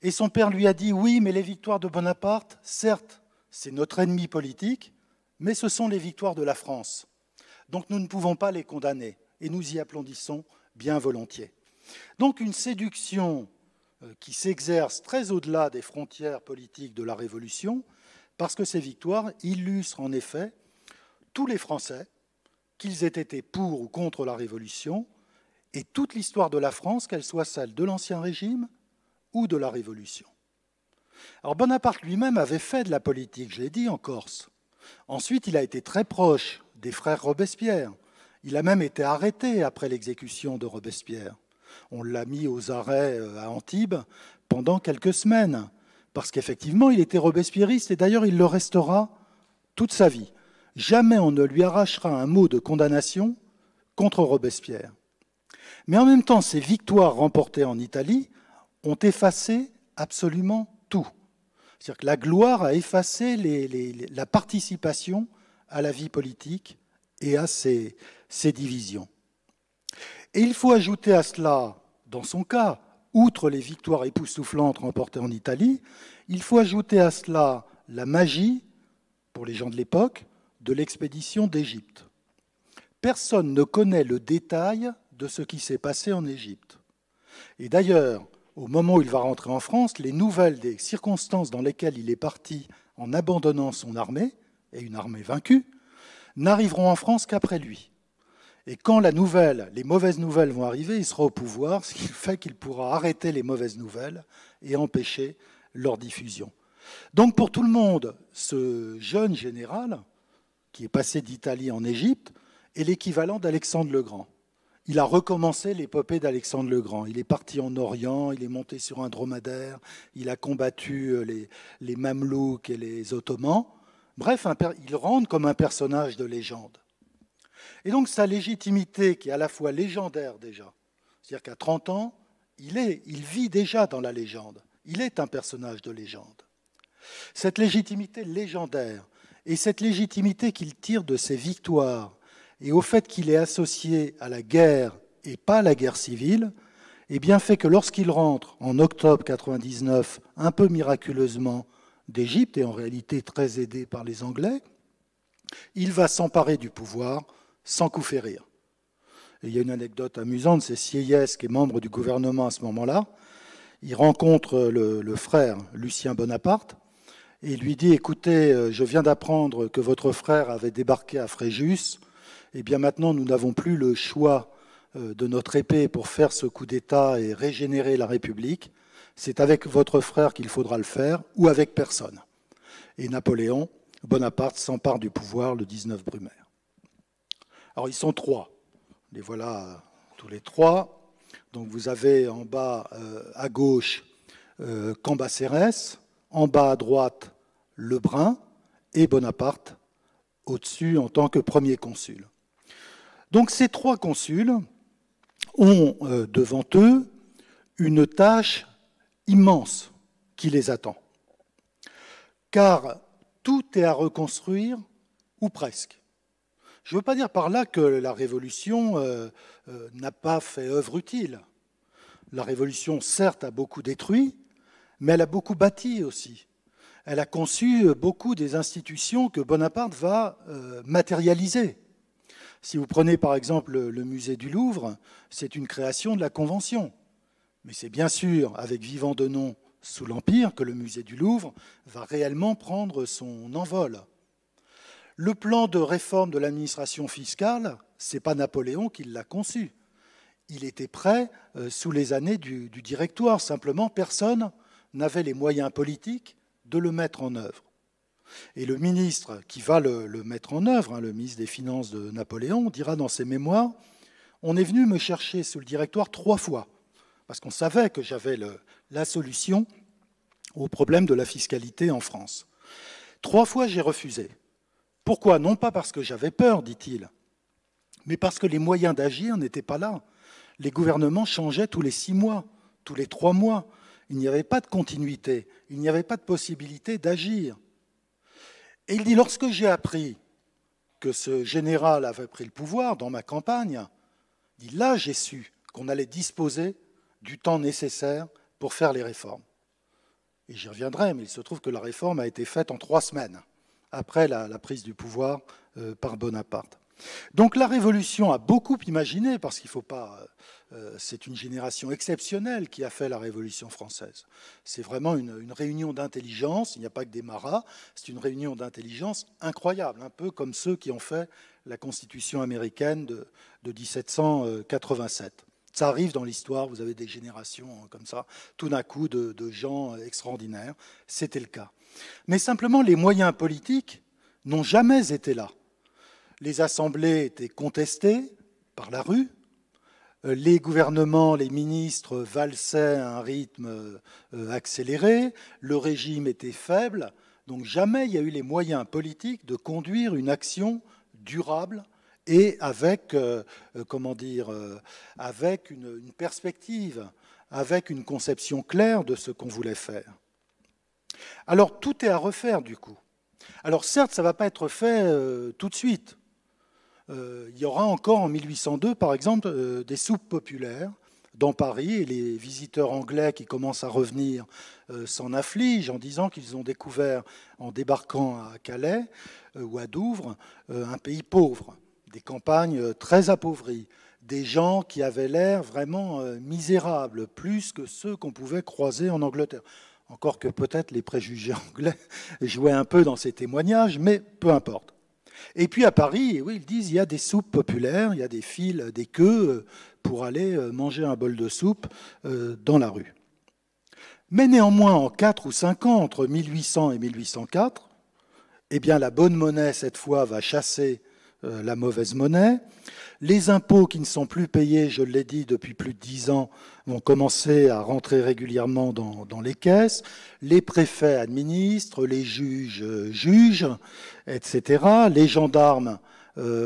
Et son père lui a dit, oui, mais les victoires de Bonaparte, certes, c'est notre ennemi politique, mais ce sont les victoires de la France. Donc nous ne pouvons pas les condamner, et nous y applaudissons bien volontiers. Donc une séduction qui s'exerce très au-delà des frontières politiques de la Révolution, parce que ces victoires illustrent en effet tous les Français, qu'ils aient été pour ou contre la Révolution, et toute l'histoire de la France, qu'elle soit celle de l'Ancien Régime ou de la Révolution. Alors Bonaparte lui-même avait fait de la politique, je l'ai dit, en Corse. Ensuite, il a été très proche des frères Robespierre. Il a même été arrêté après l'exécution de Robespierre. On l'a mis aux arrêts à Antibes pendant quelques semaines, parce qu'effectivement, il était robespierriste, et d'ailleurs, il le restera toute sa vie. Jamais on ne lui arrachera un mot de condamnation contre Robespierre. Mais en même temps, ces victoires remportées en Italie ont effacé absolument tout. C'est-à-dire que la gloire a effacé la participation à la vie politique et à ses divisions. Et il faut ajouter à cela, dans son cas, outre les victoires époustouflantes remportées en Italie, il faut ajouter à cela la magie, pour les gens de l'époque, de l'expédition d'Égypte. Personne ne connaît le détail de ce qui s'est passé en Égypte. Et d'ailleurs, au moment où il va rentrer en France, les nouvelles des circonstances dans lesquelles il est parti en abandonnant son armée, et une armée vaincue, n'arriveront en France qu'après lui. Et quand les mauvaises nouvelles vont arriver, il sera au pouvoir, ce qui fait qu'il pourra arrêter les mauvaises nouvelles et empêcher leur diffusion. Donc pour tout le monde, ce jeune général, qui est passé d'Italie en Égypte, est l'équivalent d'Alexandre le Grand. Il a recommencé l'épopée d'Alexandre le Grand. Il est parti en Orient, il est monté sur un dromadaire, il a combattu les Mamelouks et les Ottomans. Bref, il rentre comme un personnage de légende. Et donc sa légitimité, qui est à la fois légendaire déjà, c'est-à-dire qu'à 30 ans, il vit déjà dans la légende. Il est un personnage de légende. Cette légitimité légendaire et cette légitimité qu'il tire de ses victoires et au fait qu'il est associé à la guerre et pas à la guerre civile, eh bien fait que lorsqu'il rentre en octobre 99, un peu miraculeusement d'Égypte, et en réalité très aidé par les Anglais, il va s'emparer du pouvoir sans coup férir. Et il y a une anecdote amusante, c'est Sieyès, qui est membre du gouvernement à ce moment-là, il rencontre le frère Lucien Bonaparte, et il lui dit « Écoutez, je viens d'apprendre que votre frère avait débarqué à Fréjus, et bien maintenant nous n'avons plus le choix de notre épée pour faire ce coup d'État et régénérer la République. C'est avec votre frère qu'il faudra le faire, ou avec personne. » Et Napoléon Bonaparte s'empare du pouvoir le 19 Brumaire. Alors ils sont trois, les voilà tous les trois. Donc vous avez en bas à gauche Cambacérès, en bas à droite Lebrun et Bonaparte au-dessus en tant que premier consul. Donc ces trois consuls ont devant eux une tâche immense qui les attend. Car tout est à reconstruire, ou presque. Je ne veux pas dire par là que la Révolution n'a pas fait œuvre utile. La Révolution, certes, a beaucoup détruit, mais elle a beaucoup bâti aussi. Elle a conçu beaucoup des institutions que Bonaparte va matérialiser. Si vous prenez par exemple le musée du Louvre, c'est une création de la Convention. Mais c'est bien sûr avec Vivant-Denon sous l'Empire que le musée du Louvre va réellement prendre son envol. Le plan de réforme de l'administration fiscale, ce n'est pas Napoléon qui l'a conçu. Il était prêt sous les années du Directoire. Simplement, personne n'avait les moyens politiques de le mettre en œuvre. Et le ministre qui va le mettre en œuvre, le ministre des Finances de Napoléon, dira dans ses mémoires « On est venu me chercher sous le Directoire 3 fois, parce qu'on savait que j'avais la solution au problème de la fiscalité en France. 3 fois, j'ai refusé. Pourquoi ? Non pas parce que j'avais peur, dit-il, mais parce que les moyens d'agir n'étaient pas là. Les gouvernements changeaient tous les 6 mois, tous les 3 mois. Il n'y avait pas de continuité, il n'y avait pas de possibilité d'agir. Et il dit, lorsque j'ai appris que ce général avait pris le pouvoir dans ma campagne, il dit, là j'ai su qu'on allait disposer du temps nécessaire pour faire les réformes. Et j'y reviendrai, mais il se trouve que la réforme a été faite en 3 semaines, après la prise du pouvoir par Bonaparte. Donc la Révolution a beaucoup imaginé, parce qu'il ne faut pas... c'est une génération exceptionnelle qui a fait la Révolution française. C'est vraiment une réunion d'intelligence, il n'y a pas que des marats, c'est une réunion d'intelligence incroyable, un peu comme ceux qui ont fait la Constitution américaine de 1787. Ça arrive dans l'histoire, vous avez des générations comme ça, tout d'un coup, de gens extraordinaires. C'était le cas. Mais simplement, les moyens politiques n'ont jamais été là. Les assemblées étaient contestées par la rue. Les gouvernements, les ministres valsaient à un rythme accéléré. Le régime était faible. Donc jamais il y a eu les moyens politiques de conduire une action durable et avec, avec une perspective, avec une conception claire de ce qu'on voulait faire. Alors tout est à refaire du coup. Alors certes, ça ne va pas être fait tout de suite. Il y aura encore en 1802, par exemple, des soupes populaires dans Paris, et les visiteurs anglais qui commencent à revenir s'en affligent en disant qu'ils ont découvert, en débarquant à Calais ou à Douvres, un pays pauvre, des campagnes très appauvries, des gens qui avaient l'air vraiment misérables, plus que ceux qu'on pouvait croiser en Angleterre. Encore que peut-être les préjugés anglais jouaient un peu dans ces témoignages, mais peu importe. Et puis à Paris, oui, ils disent il y a des soupes populaires, il y a des files, des queues pour aller manger un bol de soupe dans la rue. Mais néanmoins, en 4 ou 5 ans, entre 1800 et 1804, eh bien, la bonne monnaie, cette fois, va chasser la mauvaise monnaie. Les impôts qui ne sont plus payés, je l'ai dit, depuis plus de 10 ans, vont commencer à rentrer régulièrement dans les caisses. Les préfets administrent, les juges jugent, etc. Les gendarmes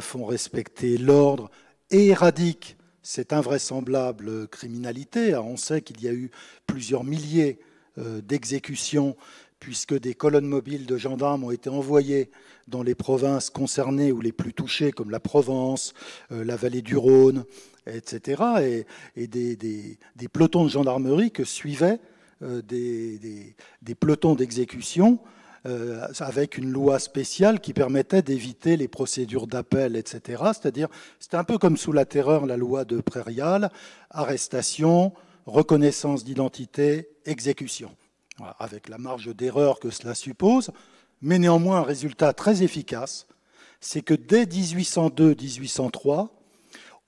font respecter l'ordre et éradiquent cette invraisemblable criminalité. Alors, on sait qu'il y a eu plusieurs milliers d'exécutions puisque des colonnes mobiles de gendarmes ont été envoyées dans les provinces concernées ou les plus touchées, comme la Provence, la vallée du Rhône, etc. Et des pelotons de gendarmerie que suivaient des pelotons d'exécution avec une loi spéciale qui permettait d'éviter les procédures d'appel, etc. C'est-à-dire, c'était un peu comme sous la Terreur, la loi de Prairial, arrestation, reconnaissance d'identité, exécution. Voilà, avec la marge d'erreur que cela suppose, mais néanmoins un résultat très efficace, c'est que dès 1802-1803,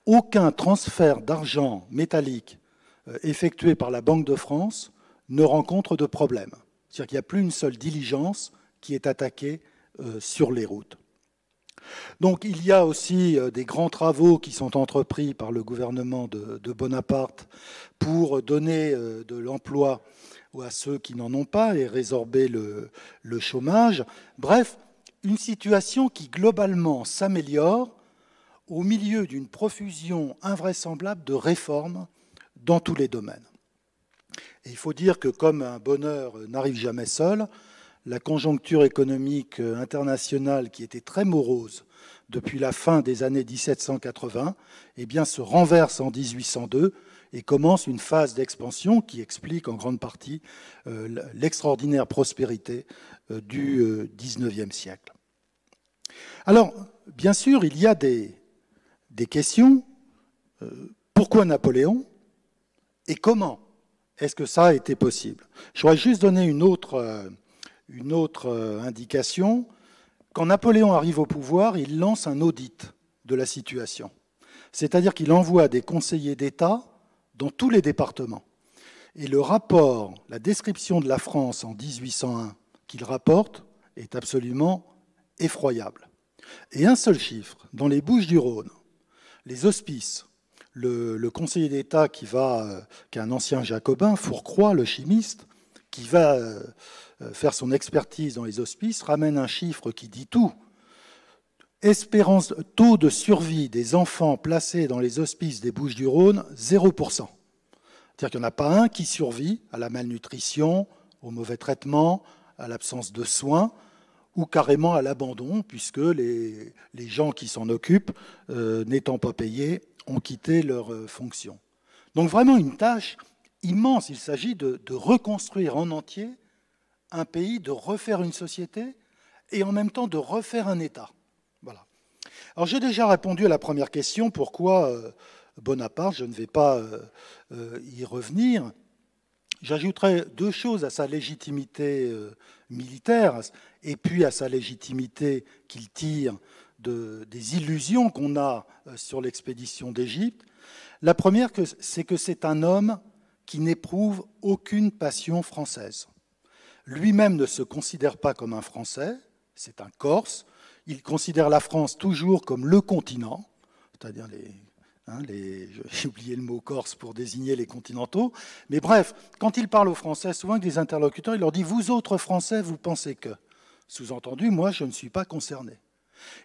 aucun transfert d'argent métallique effectué par la Banque de France ne rencontre de problème. C'est-à-dire qu'il n'y a plus une seule diligence qui est attaquée sur les routes. Donc il y a aussi des grands travaux qui sont entrepris par le gouvernement de Bonaparte pour donner de l'emploi à ceux qui n'en ont pas et résorber le chômage. Bref, une situation qui globalement s'améliore au milieu d'une profusion invraisemblable de réformes dans tous les domaines. Et il faut dire que comme un bonheur n'arrive jamais seul, la conjoncture économique internationale qui était très morose depuis la fin des années 1780, eh bien, se renverse en 1802 et commence une phase d'expansion qui explique en grande partie l'extraordinaire prospérité du XIXe siècle. Alors, bien sûr, il y a des questions. Pourquoi Napoléon et comment est-ce que ça a été possible? Je voudrais juste donner une autre indication. Quand Napoléon arrive au pouvoir, il lance un audit de la situation. C'est-à-dire qu'il envoie des conseillers d'État dans tous les départements. Et le rapport, la description de la France en 1801 qu'il rapporte est absolument effroyable. Et un seul chiffre, dans les Bouches-du-Rhône, les hospices, le conseiller d'État qui est un ancien jacobin, Fourcroy, le chimiste, qui va faire son expertise dans les hospices, ramène un chiffre qui dit tout. Taux de survie des enfants placés dans les hospices des Bouches-du-Rhône, 0%. C'est-à-dire qu'il n'y en a pas un qui survit à la malnutrition, au mauvais traitement, à l'absence de soins, ou carrément à l'abandon, puisque les gens qui s'en occupent, n'étant pas payés, ont quitté leur fonction. Donc vraiment une tâche immense. Il s'agit de reconstruire en entier un pays, de refaire une société et en même temps de refaire un État. Voilà. Alors j'ai déjà répondu à la première question, pourquoi Bonaparte, je ne vais pas y revenir. J'ajouterai deux choses à sa légitimité militaire et puis à sa légitimité qu'il tire des illusions qu'on a sur l'expédition d'Égypte. La première, c'est que c'est un homme qui n'éprouve aucune passion française. Lui-même ne se considère pas comme un Français, c'est un Corse. Il considère la France toujours comme le continent, c'est-à-dire j'ai oublié le mot corse pour désigner les continentaux. Mais bref, quand il parle aux Français, souvent avec des interlocuteurs, il leur dit « Vous autres Français, vous pensez que ?» Sous-entendu, moi, je ne suis pas concerné.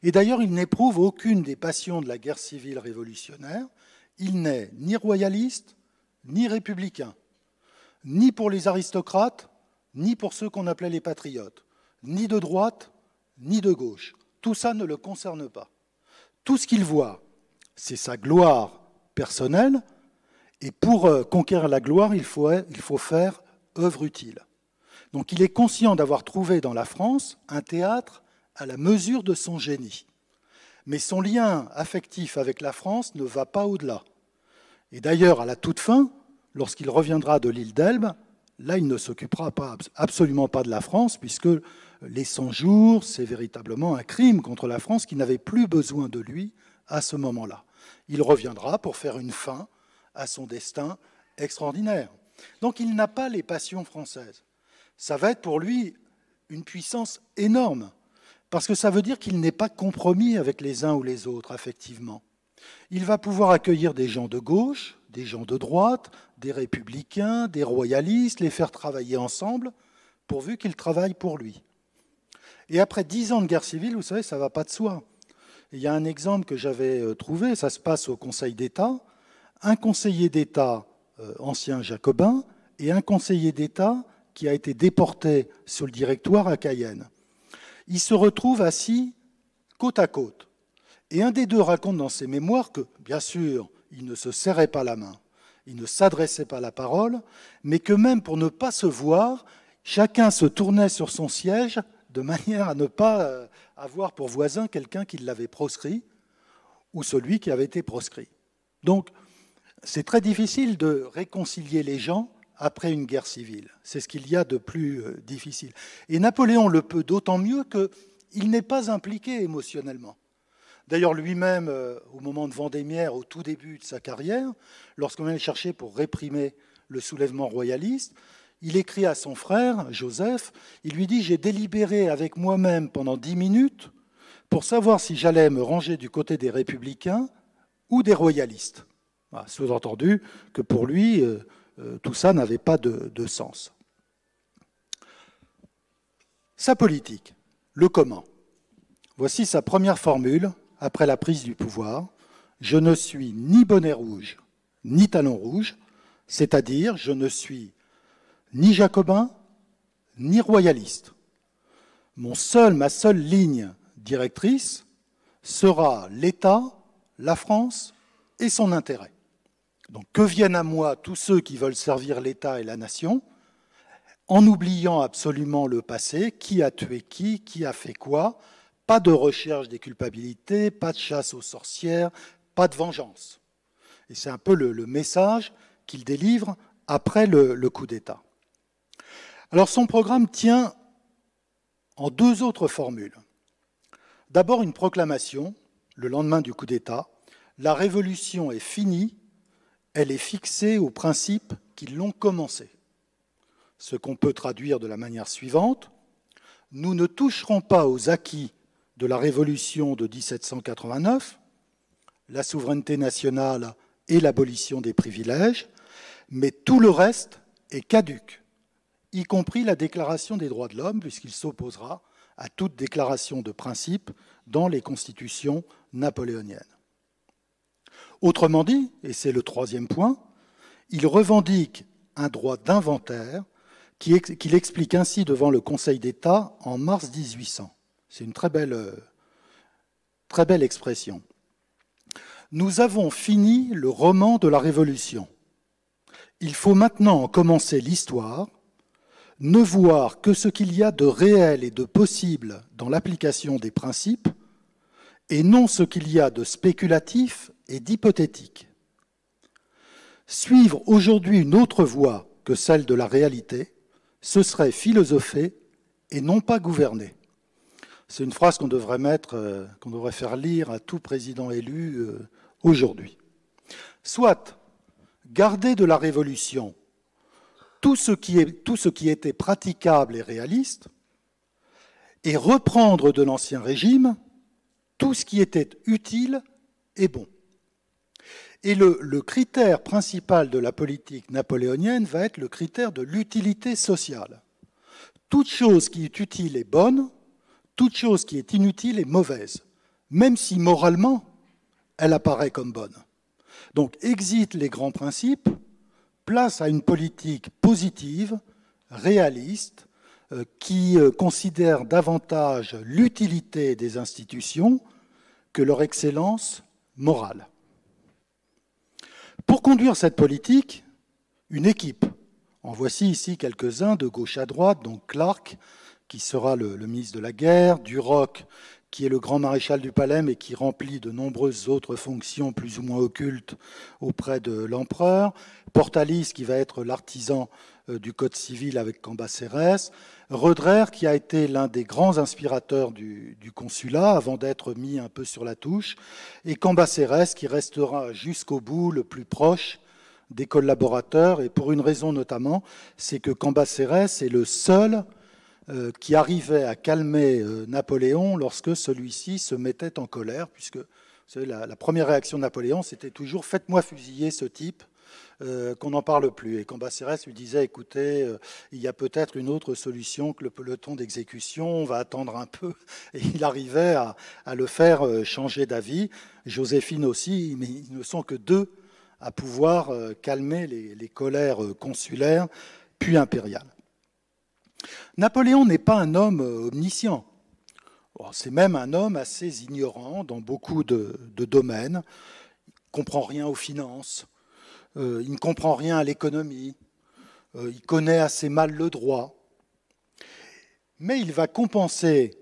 Et d'ailleurs, il n'éprouve aucune des passions de la guerre civile révolutionnaire. Il n'est ni royaliste, ni républicain, ni pour les aristocrates, ni pour ceux qu'on appelait les patriotes, ni de droite, ni de gauche. Tout ça ne le concerne pas. Tout ce qu'il voit, c'est sa gloire personnelle, et pour conquérir la gloire, il faut faire œuvre utile. Donc il est conscient d'avoir trouvé dans la France un théâtre à la mesure de son génie. Mais son lien affectif avec la France ne va pas au-delà. Et d'ailleurs, à la toute fin, lorsqu'il reviendra de l'île d'Elbe, là, il ne s'occupera absolument pas de la France, puisque les 100 jours, c'est véritablement un crime contre la France qui n'avait plus besoin de lui à ce moment-là. Il reviendra pour faire une fin à son destin extraordinaire. Donc il n'a pas les passions françaises. Ça va être pour lui une puissance énorme, parce que ça veut dire qu'il n'est pas compromis avec les uns ou les autres, effectivement. Il va pouvoir accueillir des gens de gauche, des gens de droite, des républicains, des royalistes, les faire travailler ensemble, pourvu qu'ils travaillent pour lui. Et après 10 ans de guerre civile, vous savez, ça ne va pas de soi. Et il y a un exemple que j'avais trouvé, ça se passe au Conseil d'État. Un conseiller d'État ancien jacobin et un conseiller d'État qui a été déporté sur le directoire à Cayenne. Ils se retrouvent assis côte à côte. Et un des deux raconte dans ses mémoires que, bien sûr, il ne se serrait pas la main, il ne s'adressait pas la parole, mais que même pour ne pas se voir, chacun se tournait sur son siège de manière à ne pas avoir pour voisin quelqu'un qui l'avait proscrit ou celui qui avait été proscrit. Donc, c'est très difficile de réconcilier les gens après une guerre civile. C'est ce qu'il y a de plus difficile. Et Napoléon le peut d'autant mieux qu'il n'est pas impliqué émotionnellement. D'ailleurs, lui-même, au moment de Vendémiaire, au tout début de sa carrière, lorsqu'on allait le chercher pour réprimer le soulèvement royaliste, il écrit à son frère, Joseph, il lui dit « J'ai délibéré avec moi-même pendant 10 minutes pour savoir si j'allais me ranger du côté des républicains ou des royalistes. » Sous-entendu que pour lui, tout ça n'avait pas de sens. Sa politique, le comment. Voici sa première formule après la prise du pouvoir. « Je ne suis ni bonnet rouge, ni talon rouge, c'est-à-dire je ne suis ni jacobin, ni royaliste. Ma seule ligne directrice sera l'État, la France et son intérêt. Donc que viennent à moi tous ceux qui veulent servir l'État et la nation, en oubliant absolument le passé, qui a tué qui a fait quoi, pas de recherche des culpabilités, pas de chasse aux sorcières, pas de vengeance. » Et c'est un peu le message qu'il délivre après le coup d'État. Alors son programme tient en 2 autres formules. D'abord une proclamation, le lendemain du coup d'État, « La révolution est finie, elle est fixée aux principes qui l'ont commencée. » Ce qu'on peut traduire de la manière suivante, « Nous ne toucherons pas aux acquis de la révolution de 1789, la souveraineté nationale et l'abolition des privilèges, mais tout le reste est caduc, y compris la Déclaration des droits de l'homme, puisqu'il s'opposera à toute déclaration de principe dans les constitutions napoléoniennes. » Autrement dit, et c'est le 3e point, il revendique un droit d'inventaire qu'il explique ainsi devant le Conseil d'État en mars 1800. C'est une très belle expression. « Nous avons fini le roman de la Révolution. Il faut maintenant en commencer l'histoire, ne voir que ce qu'il y a de réel et de possible dans l'application des principes, et non ce qu'il y a de spéculatif et d'hypothétique. Suivre aujourd'hui une autre voie que celle de la réalité, ce serait philosopher et non pas gouverner. » C'est une phrase qu'on devrait faire lire à tout président élu aujourd'hui. Soit garder de la Révolution tout ce qui était praticable et réaliste, et reprendre de l'Ancien Régime tout ce qui était utile et bon. Et le critère principal de la politique napoléonienne va être le critère de l'utilité sociale. Toute chose qui est utile est bonne, toute chose qui est inutile est mauvaise, même si moralement, elle apparaît comme bonne. Donc, exit les grands principes, place à une politique positive, réaliste, qui considère davantage l'utilité des institutions que leur excellence morale. Pour conduire cette politique, une équipe, en voici ici quelques-uns de gauche à droite, donc Clark, qui sera le ministre de la Guerre, Duroc, qui est le grand maréchal du palais, mais qui remplit de nombreuses autres fonctions plus ou moins occultes auprès de l'empereur, Portalis, qui va être l'artisan du Code civil avec Cambacérès, Roederer, qui a été l'un des grands inspirateurs du consulat, avant d'être mis un peu sur la touche, et Cambacérès, qui restera jusqu'au bout le plus proche des collaborateurs, et pour une raison notamment, c'est que Cambacérès est le seul qui arrivait à calmer Napoléon lorsque celui-ci se mettait en colère, puisque vous savez, la première réaction de Napoléon, c'était toujours « faites-moi fusiller ce type, qu'on n'en parle plus ». Et Cambacérès lui disait « écoutez, il y a peut-être une autre solution que le peloton d'exécution, on va attendre un peu ». Et il arrivait à le faire changer d'avis. Joséphine aussi, mais ils ne sont que 2 à pouvoir calmer les colères consulaires puis impériales. Napoléon n'est pas un homme omniscient. C'est même un homme assez ignorant dans beaucoup de domaines. Il ne comprend rien aux finances, il ne comprend rien à l'économie, il connaît assez mal le droit. Mais il va compenser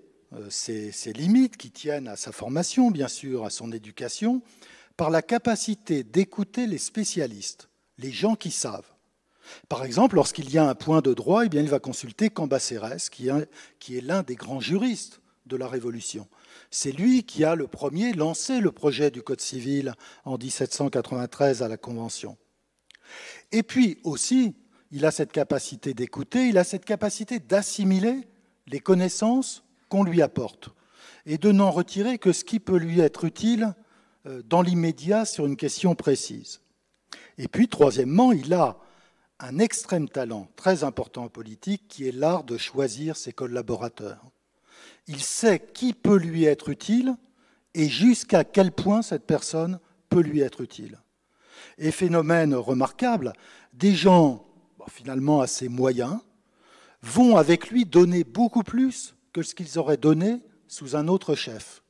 ces limites qui tiennent à sa formation, bien sûr, à son éducation, par la capacité d'écouter les spécialistes, les gens qui savent. Par exemple, lorsqu'il y a un point de droit, eh bien, il va consulter Cambacérès, qui est l'un des grands juristes de la Révolution. C'est lui qui a le premier lancé le projet du Code civil en 1793 à la Convention. Et puis aussi, il a cette capacité d'écouter, il a cette capacité d'assimiler les connaissances qu'on lui apporte et de n'en retirer que ce qui peut lui être utile dans l'immédiat sur une question précise. Et puis, troisièmement, il a un extrême talent très important en politique qui est l'art de choisir ses collaborateurs. Il sait qui peut lui être utile et jusqu'à quel point cette personne peut lui être utile. Et phénomène remarquable, des gens finalement assez moyens vont avec lui donner beaucoup plus que ce qu'ils auraient donné sous un autre chef.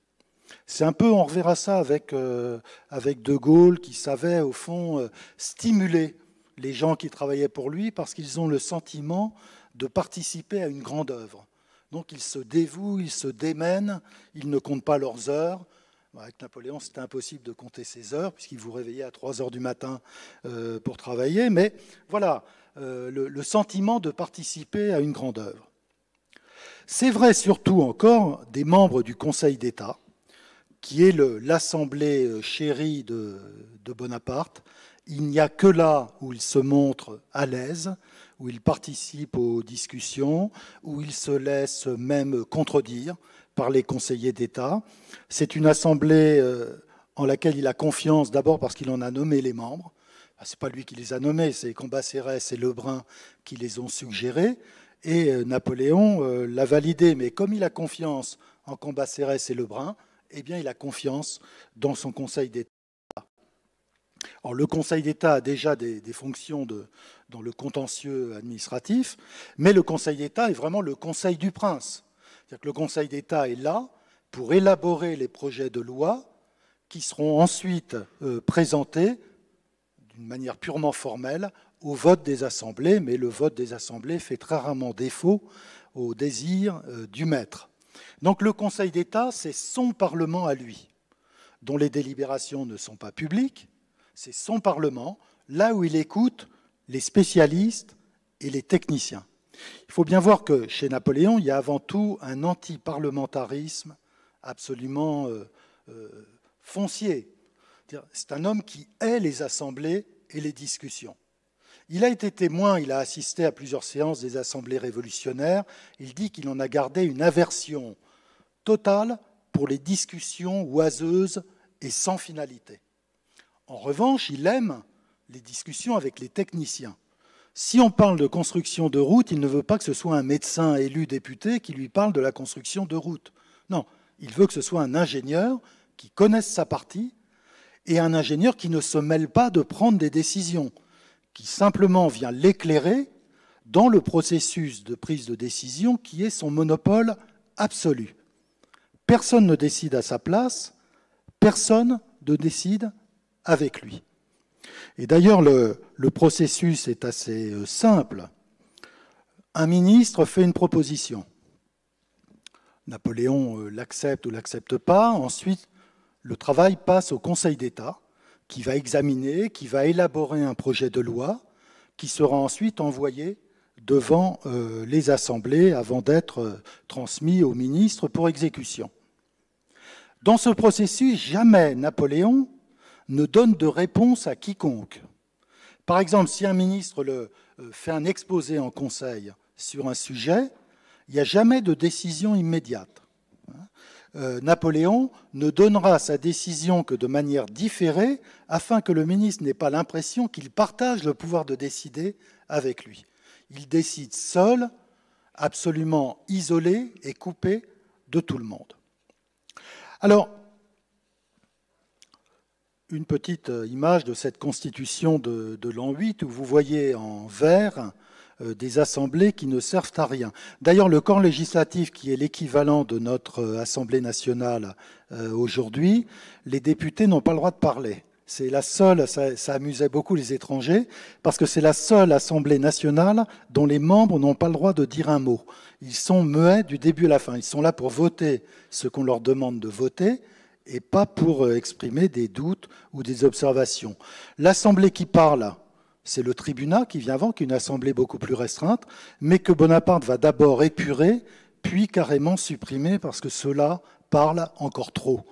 C'est un peu, on reverra ça avec De Gaulle, qui savait au fond stimuler les gens qui travaillaient pour lui parce qu'ils ont le sentiment de participer à une grande œuvre. Donc ils se dévouent, ils se démènent, ils ne comptent pas leurs heures. Avec Napoléon, c'était impossible de compter ses heures puisqu'il vous réveillait à 3 heures du matin pour travailler. Mais voilà, le sentiment de participer à une grande œuvre. C'est vrai surtout encore des membres du Conseil d'État, qui est l'assemblée chérie de Bonaparte. Il n'y a que là où il se montre à l'aise, où il participe aux discussions, où il se laisse même contredire par les conseillers d'État. C'est une assemblée en laquelle il a confiance, d'abord parce qu'il en a nommé les membres. Ce n'est pas lui qui les a nommés, c'est Cambacérès et Lebrun qui les ont suggérés. Et Napoléon l'a validé. Mais comme il a confiance en Cambacérès et Lebrun, eh bien, il a confiance dans son Conseil d'État. Alors, le Conseil d'État a déjà des fonctions dans le contentieux administratif, mais le Conseil d'État est vraiment le Conseil du Prince. C'est-à-dire que le Conseil d'État est là pour élaborer les projets de loi qui seront ensuite présentés d'une manière purement formelle au vote des assemblées, mais le vote des assemblées fait très rarement défaut au désir du maître. Donc le Conseil d'État, c'est son Parlement à lui, dont les délibérations ne sont pas publiques, c'est son Parlement, là où il écoute les spécialistes et les techniciens. Il faut bien voir que chez Napoléon, il y a avant tout un anti-parlementarisme absolument foncier. C'est un homme qui hait les assemblées et les discussions. Il a été témoin, il a assisté à plusieurs séances des assemblées révolutionnaires. Il dit qu'il en a gardé une aversion totale pour les discussions oiseuses et sans finalité. En revanche, il aime les discussions avec les techniciens. Si on parle de construction de route, il ne veut pas que ce soit un médecin élu député qui lui parle de la construction de route. Non, il veut que ce soit un ingénieur qui connaisse sa partie et un ingénieur qui ne se mêle pas de prendre des décisions, qui simplement vient l'éclairer dans le processus de prise de décision qui est son monopole absolu. Personne ne décide à sa place, personne ne décide avec lui. Et d'ailleurs, le processus est assez simple. Un ministre fait une proposition. Napoléon l'accepte ou ne l'accepte pas. Ensuite, le travail passe au Conseil d'État, qui va examiner, qui va élaborer un projet de loi, qui sera ensuite envoyé devant les assemblées avant d'être transmis au ministre pour exécution. Dans ce processus, jamais Napoléon ne donne de réponse à quiconque. Par exemple, si un ministre fait un exposé en conseil sur un sujet, il n'y a jamais de décision immédiate. Napoléon ne donnera sa décision que de manière différée afin que le ministre n'ait pas l'impression qu'il partage le pouvoir de décider avec lui. Il décide seul, absolument isolé et coupé de tout le monde. Alors, une petite image de cette constitution de l'an 8 où vous voyez en vert des assemblées qui ne servent à rien. D'ailleurs, le corps législatif, qui est l'équivalent de notre Assemblée nationale aujourd'hui, les députés n'ont pas le droit de parler. C'est la seule, ça amusait beaucoup les étrangers, parce que c'est la seule Assemblée nationale dont les membres n'ont pas le droit de dire un mot. Ils sont muets du début à la fin. Ils sont là pour voter ce qu'on leur demande de voter, et pas pour exprimer des doutes ou des observations. L'Assemblée qui parle, c'est le tribunat qui vient avant, qui est une assemblée beaucoup plus restreinte, mais que Bonaparte va d'abord épurer, puis carrément supprimer, parce que ceux-là parlent encore trop.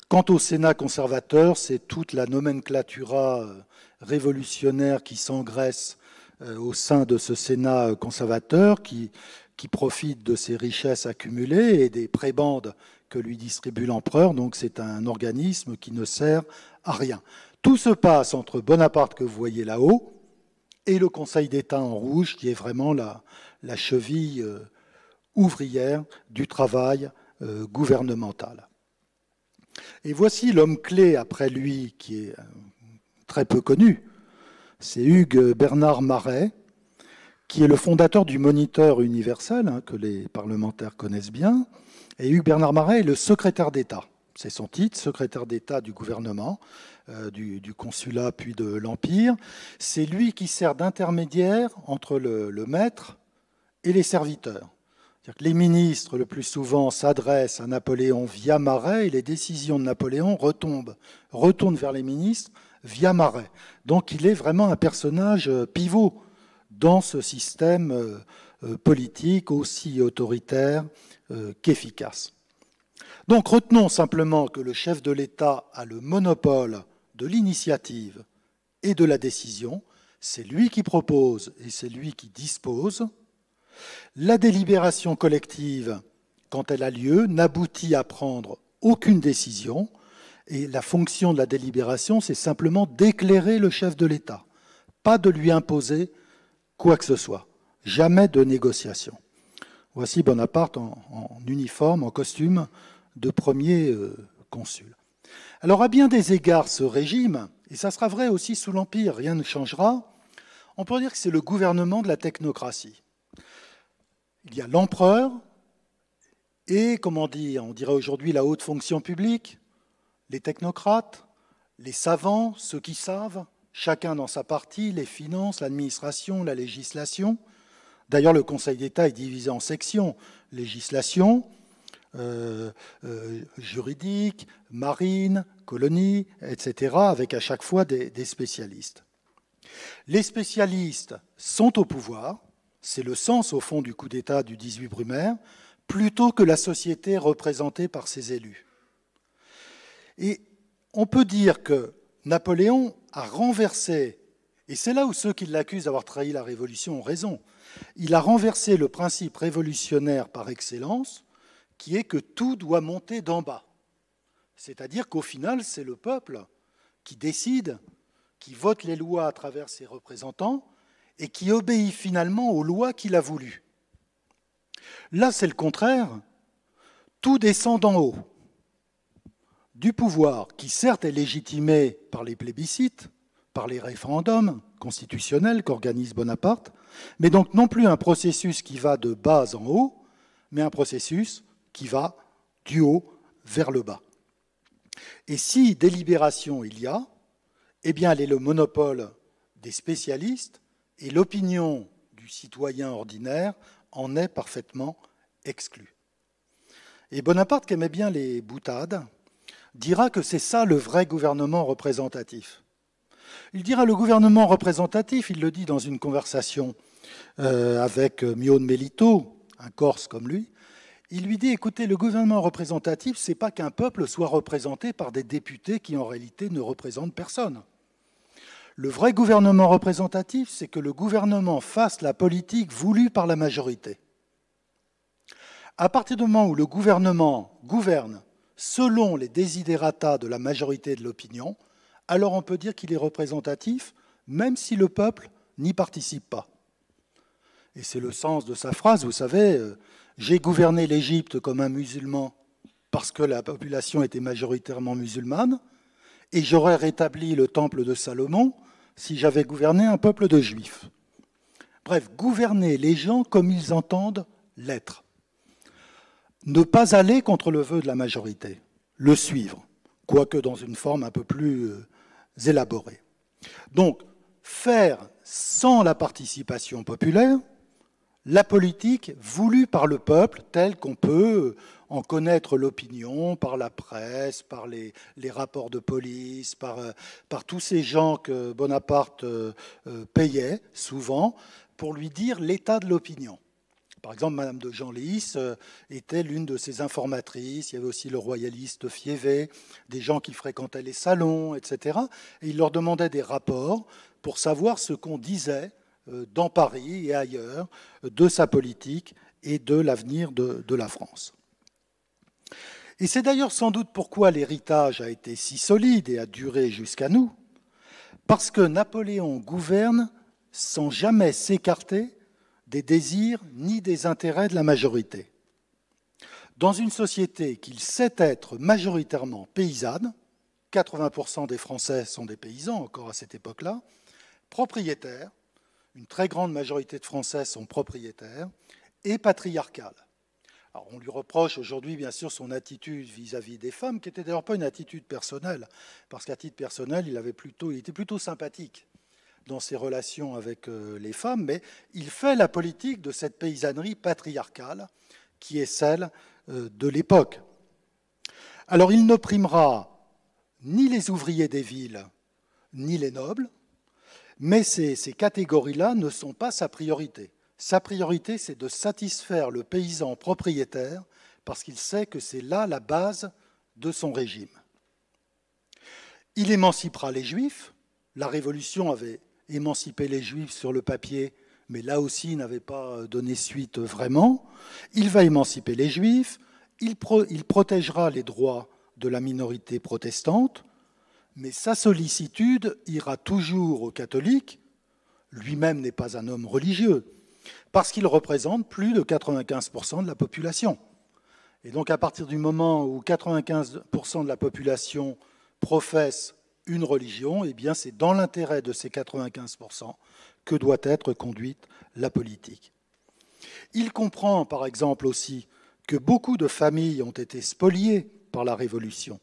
Quant au Sénat conservateur, c'est toute la nomenclatura révolutionnaire qui s'engraisse au sein de ce Sénat conservateur qui profite de ses richesses accumulées et des prébendes que lui distribue l'empereur. Donc c'est un organisme qui ne sert à rien. Tout se passe entre Bonaparte, que vous voyez là-haut, et le Conseil d'État en rouge, qui est vraiment la cheville ouvrière du travail gouvernemental. Et voici l'homme clé après lui, qui est très peu connu. C'est Hugues Bernard Maret, qui est le fondateur du Moniteur universel, que les parlementaires connaissent bien. Et Hugues Bernard Maret est le secrétaire d'État. C'est son titre, secrétaire d'État du gouvernement, du consulat puis de l'Empire. C'est lui qui sert d'intermédiaire entre le maître et les serviteurs. C'est-à-dire que les ministres, le plus souvent, s'adressent à Napoléon via Maret et les décisions de Napoléon retournent vers les ministres via Maret. Donc il est vraiment un personnage pivot dans ce système politique aussi autoritaire qu'efficace. Donc retenons simplement que le chef de l'État a le monopole de l'initiative et de la décision. C'est lui qui propose et c'est lui qui dispose. La délibération collective, quand elle a lieu, n'aboutit à prendre aucune décision. Et la fonction de la délibération, c'est simplement d'éclairer le chef de l'État, pas de lui imposer quoi que ce soit. Jamais de négociation. Voici Bonaparte en uniforme, en costume de premier consul. Alors, à bien des égards, ce régime, et ça sera vrai aussi sous l'Empire, rien ne changera, on peut dire que c'est le gouvernement de la technocratie. Il y a l'empereur et, comment dire, on dirait aujourd'hui la haute fonction publique, les technocrates, les savants, ceux qui savent, chacun dans sa partie, les finances, l'administration, la législation. D'ailleurs, le Conseil d'État est divisé en sections. Législation, juridique, marine, colonie, etc., avec à chaque fois des spécialistes. Les spécialistes sont au pouvoir, c'est le sens au fond du coup d'État du 18 Brumaire, plutôt que la société représentée par ses élus. Et on peut dire que Napoléon a renversé, et c'est là où ceux qui l'accusent d'avoir trahi la Révolution ont raison, il a renversé le principe révolutionnaire par excellence, qui est que tout doit monter d'en bas. C'est-à-dire qu'au final, c'est le peuple qui décide, qui vote les lois à travers ses représentants et qui obéit finalement aux lois qu'il a voulues. Là, c'est le contraire. Tout descend d'en haut. Du pouvoir, qui certes est légitimé par les plébiscites, par les référendums constitutionnels qu'organise Bonaparte, mais donc non plus un processus qui va de bas en haut, mais un processus qui va du haut vers le bas. Et si délibération il y a, eh bien elle est le monopole des spécialistes et l'opinion du citoyen ordinaire en est parfaitement exclue. Et Bonaparte, qui aimait bien les boutades, dira que c'est ça le vrai gouvernement représentatif. Il dira le gouvernement représentatif, il le dit dans une conversation avec Mio de Melito, un Corse comme lui, il lui dit, écoutez, le gouvernement représentatif, ce n'est pas qu'un peuple soit représenté par des députés qui en réalité ne représentent personne. Le vrai gouvernement représentatif, c'est que le gouvernement fasse la politique voulue par la majorité. À partir du moment où le gouvernement gouverne selon les desiderata de la majorité de l'opinion, alors on peut dire qu'il est représentatif, même si le peuple n'y participe pas. Et c'est le sens de sa phrase, vous savez, j'ai gouverné l'Égypte comme un musulman parce que la population était majoritairement musulmane, et j'aurais rétabli le temple de Salomon si j'avais gouverné un peuple de juifs. Bref, gouverner les gens comme ils entendent l'être. Ne pas aller contre le vœu de la majorité, le suivre, quoique dans une forme un peu plus élaborée. Donc, faire sans la participation populaire la politique voulue par le peuple, telle qu'on peut en connaître l'opinion par la presse, par les rapports de police, par tous ces gens que Bonaparte payait souvent pour lui dire l'état de l'opinion. Par exemple, Madame de Genlis était l'une de ses informatrices. Il y avait aussi le royaliste Fiévé, des gens qui fréquentaient les salons, etc. Et il leur demandait des rapports pour savoir ce qu'on disait dans Paris et ailleurs de sa politique et de l'avenir de la France. Et c'est d'ailleurs sans doute pourquoi l'héritage a été si solide et a duré jusqu'à nous, parce que Napoléon gouverne sans jamais s'écarter des désirs ni des intérêts de la majorité. Dans une société qu'il sait être majoritairement paysanne, 80% des Français sont des paysans encore à cette époque-là, propriétaires, une très grande majorité de Français sont propriétaires, et patriarcale. Alors, on lui reproche aujourd'hui, bien sûr, son attitude vis-à-vis des femmes, qui n'était d'ailleurs pas une attitude personnelle, parce qu'à titre personnel, il était plutôt sympathique dans ses relations avec les femmes, mais il fait la politique de cette paysannerie patriarcale qui est celle de l'époque. Alors, il n'opprimera ni les ouvriers des villes, ni les nobles, mais ces catégories-là ne sont pas sa priorité. Sa priorité, c'est de satisfaire le paysan propriétaire parce qu'il sait que c'est là la base de son régime. Il émancipera les Juifs. La Révolution avait émancipé les Juifs sur le papier, mais là aussi, il n'avait pas donné suite vraiment. Il va émanciper les Juifs. Il protégera les droits de la minorité protestante, mais sa sollicitude ira toujours aux catholiques. Lui-même n'est pas un homme religieux, parce qu'il représente plus de 95% de la population. Et donc à partir du moment où 95% de la population professe une religion, eh bien c'est dans l'intérêt de ces 95% que doit être conduite la politique. Il comprend par exemple aussi que beaucoup de familles ont été spoliées par la Révolution,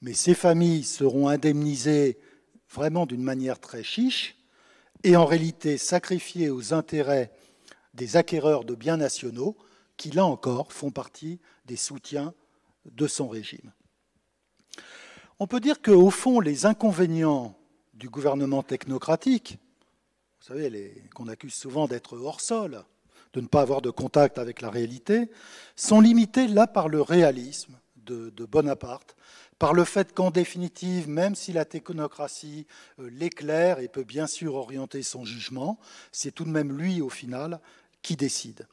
mais ces familles seront indemnisées vraiment d'une manière très chiche et en réalité sacrifiées aux intérêts des acquéreurs de biens nationaux qui, là encore, font partie des soutiens de son régime. On peut dire qu'au fond, les inconvénients du gouvernement technocratique, vous savez, qu'on accuse souvent d'être hors sol, de ne pas avoir de contact avec la réalité, sont limités là par le réalisme de Bonaparte, par le fait qu'en définitive, même si la technocratie l'éclaire et peut bien sûr orienter son jugement, c'est tout de même lui, au final, qui décide.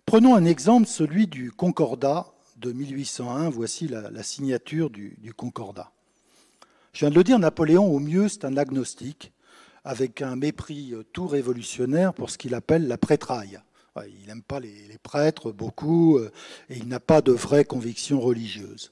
Prenons un exemple, celui du Concordat de 1801. Voici la signature du Concordat. Je viens de le dire, Napoléon, au mieux, c'est un agnostique, avec un mépris tout révolutionnaire pour ce qu'il appelle la prêtraille. Il n'aime pas les prêtres beaucoup, et il n'a pas de vraie conviction religieuse.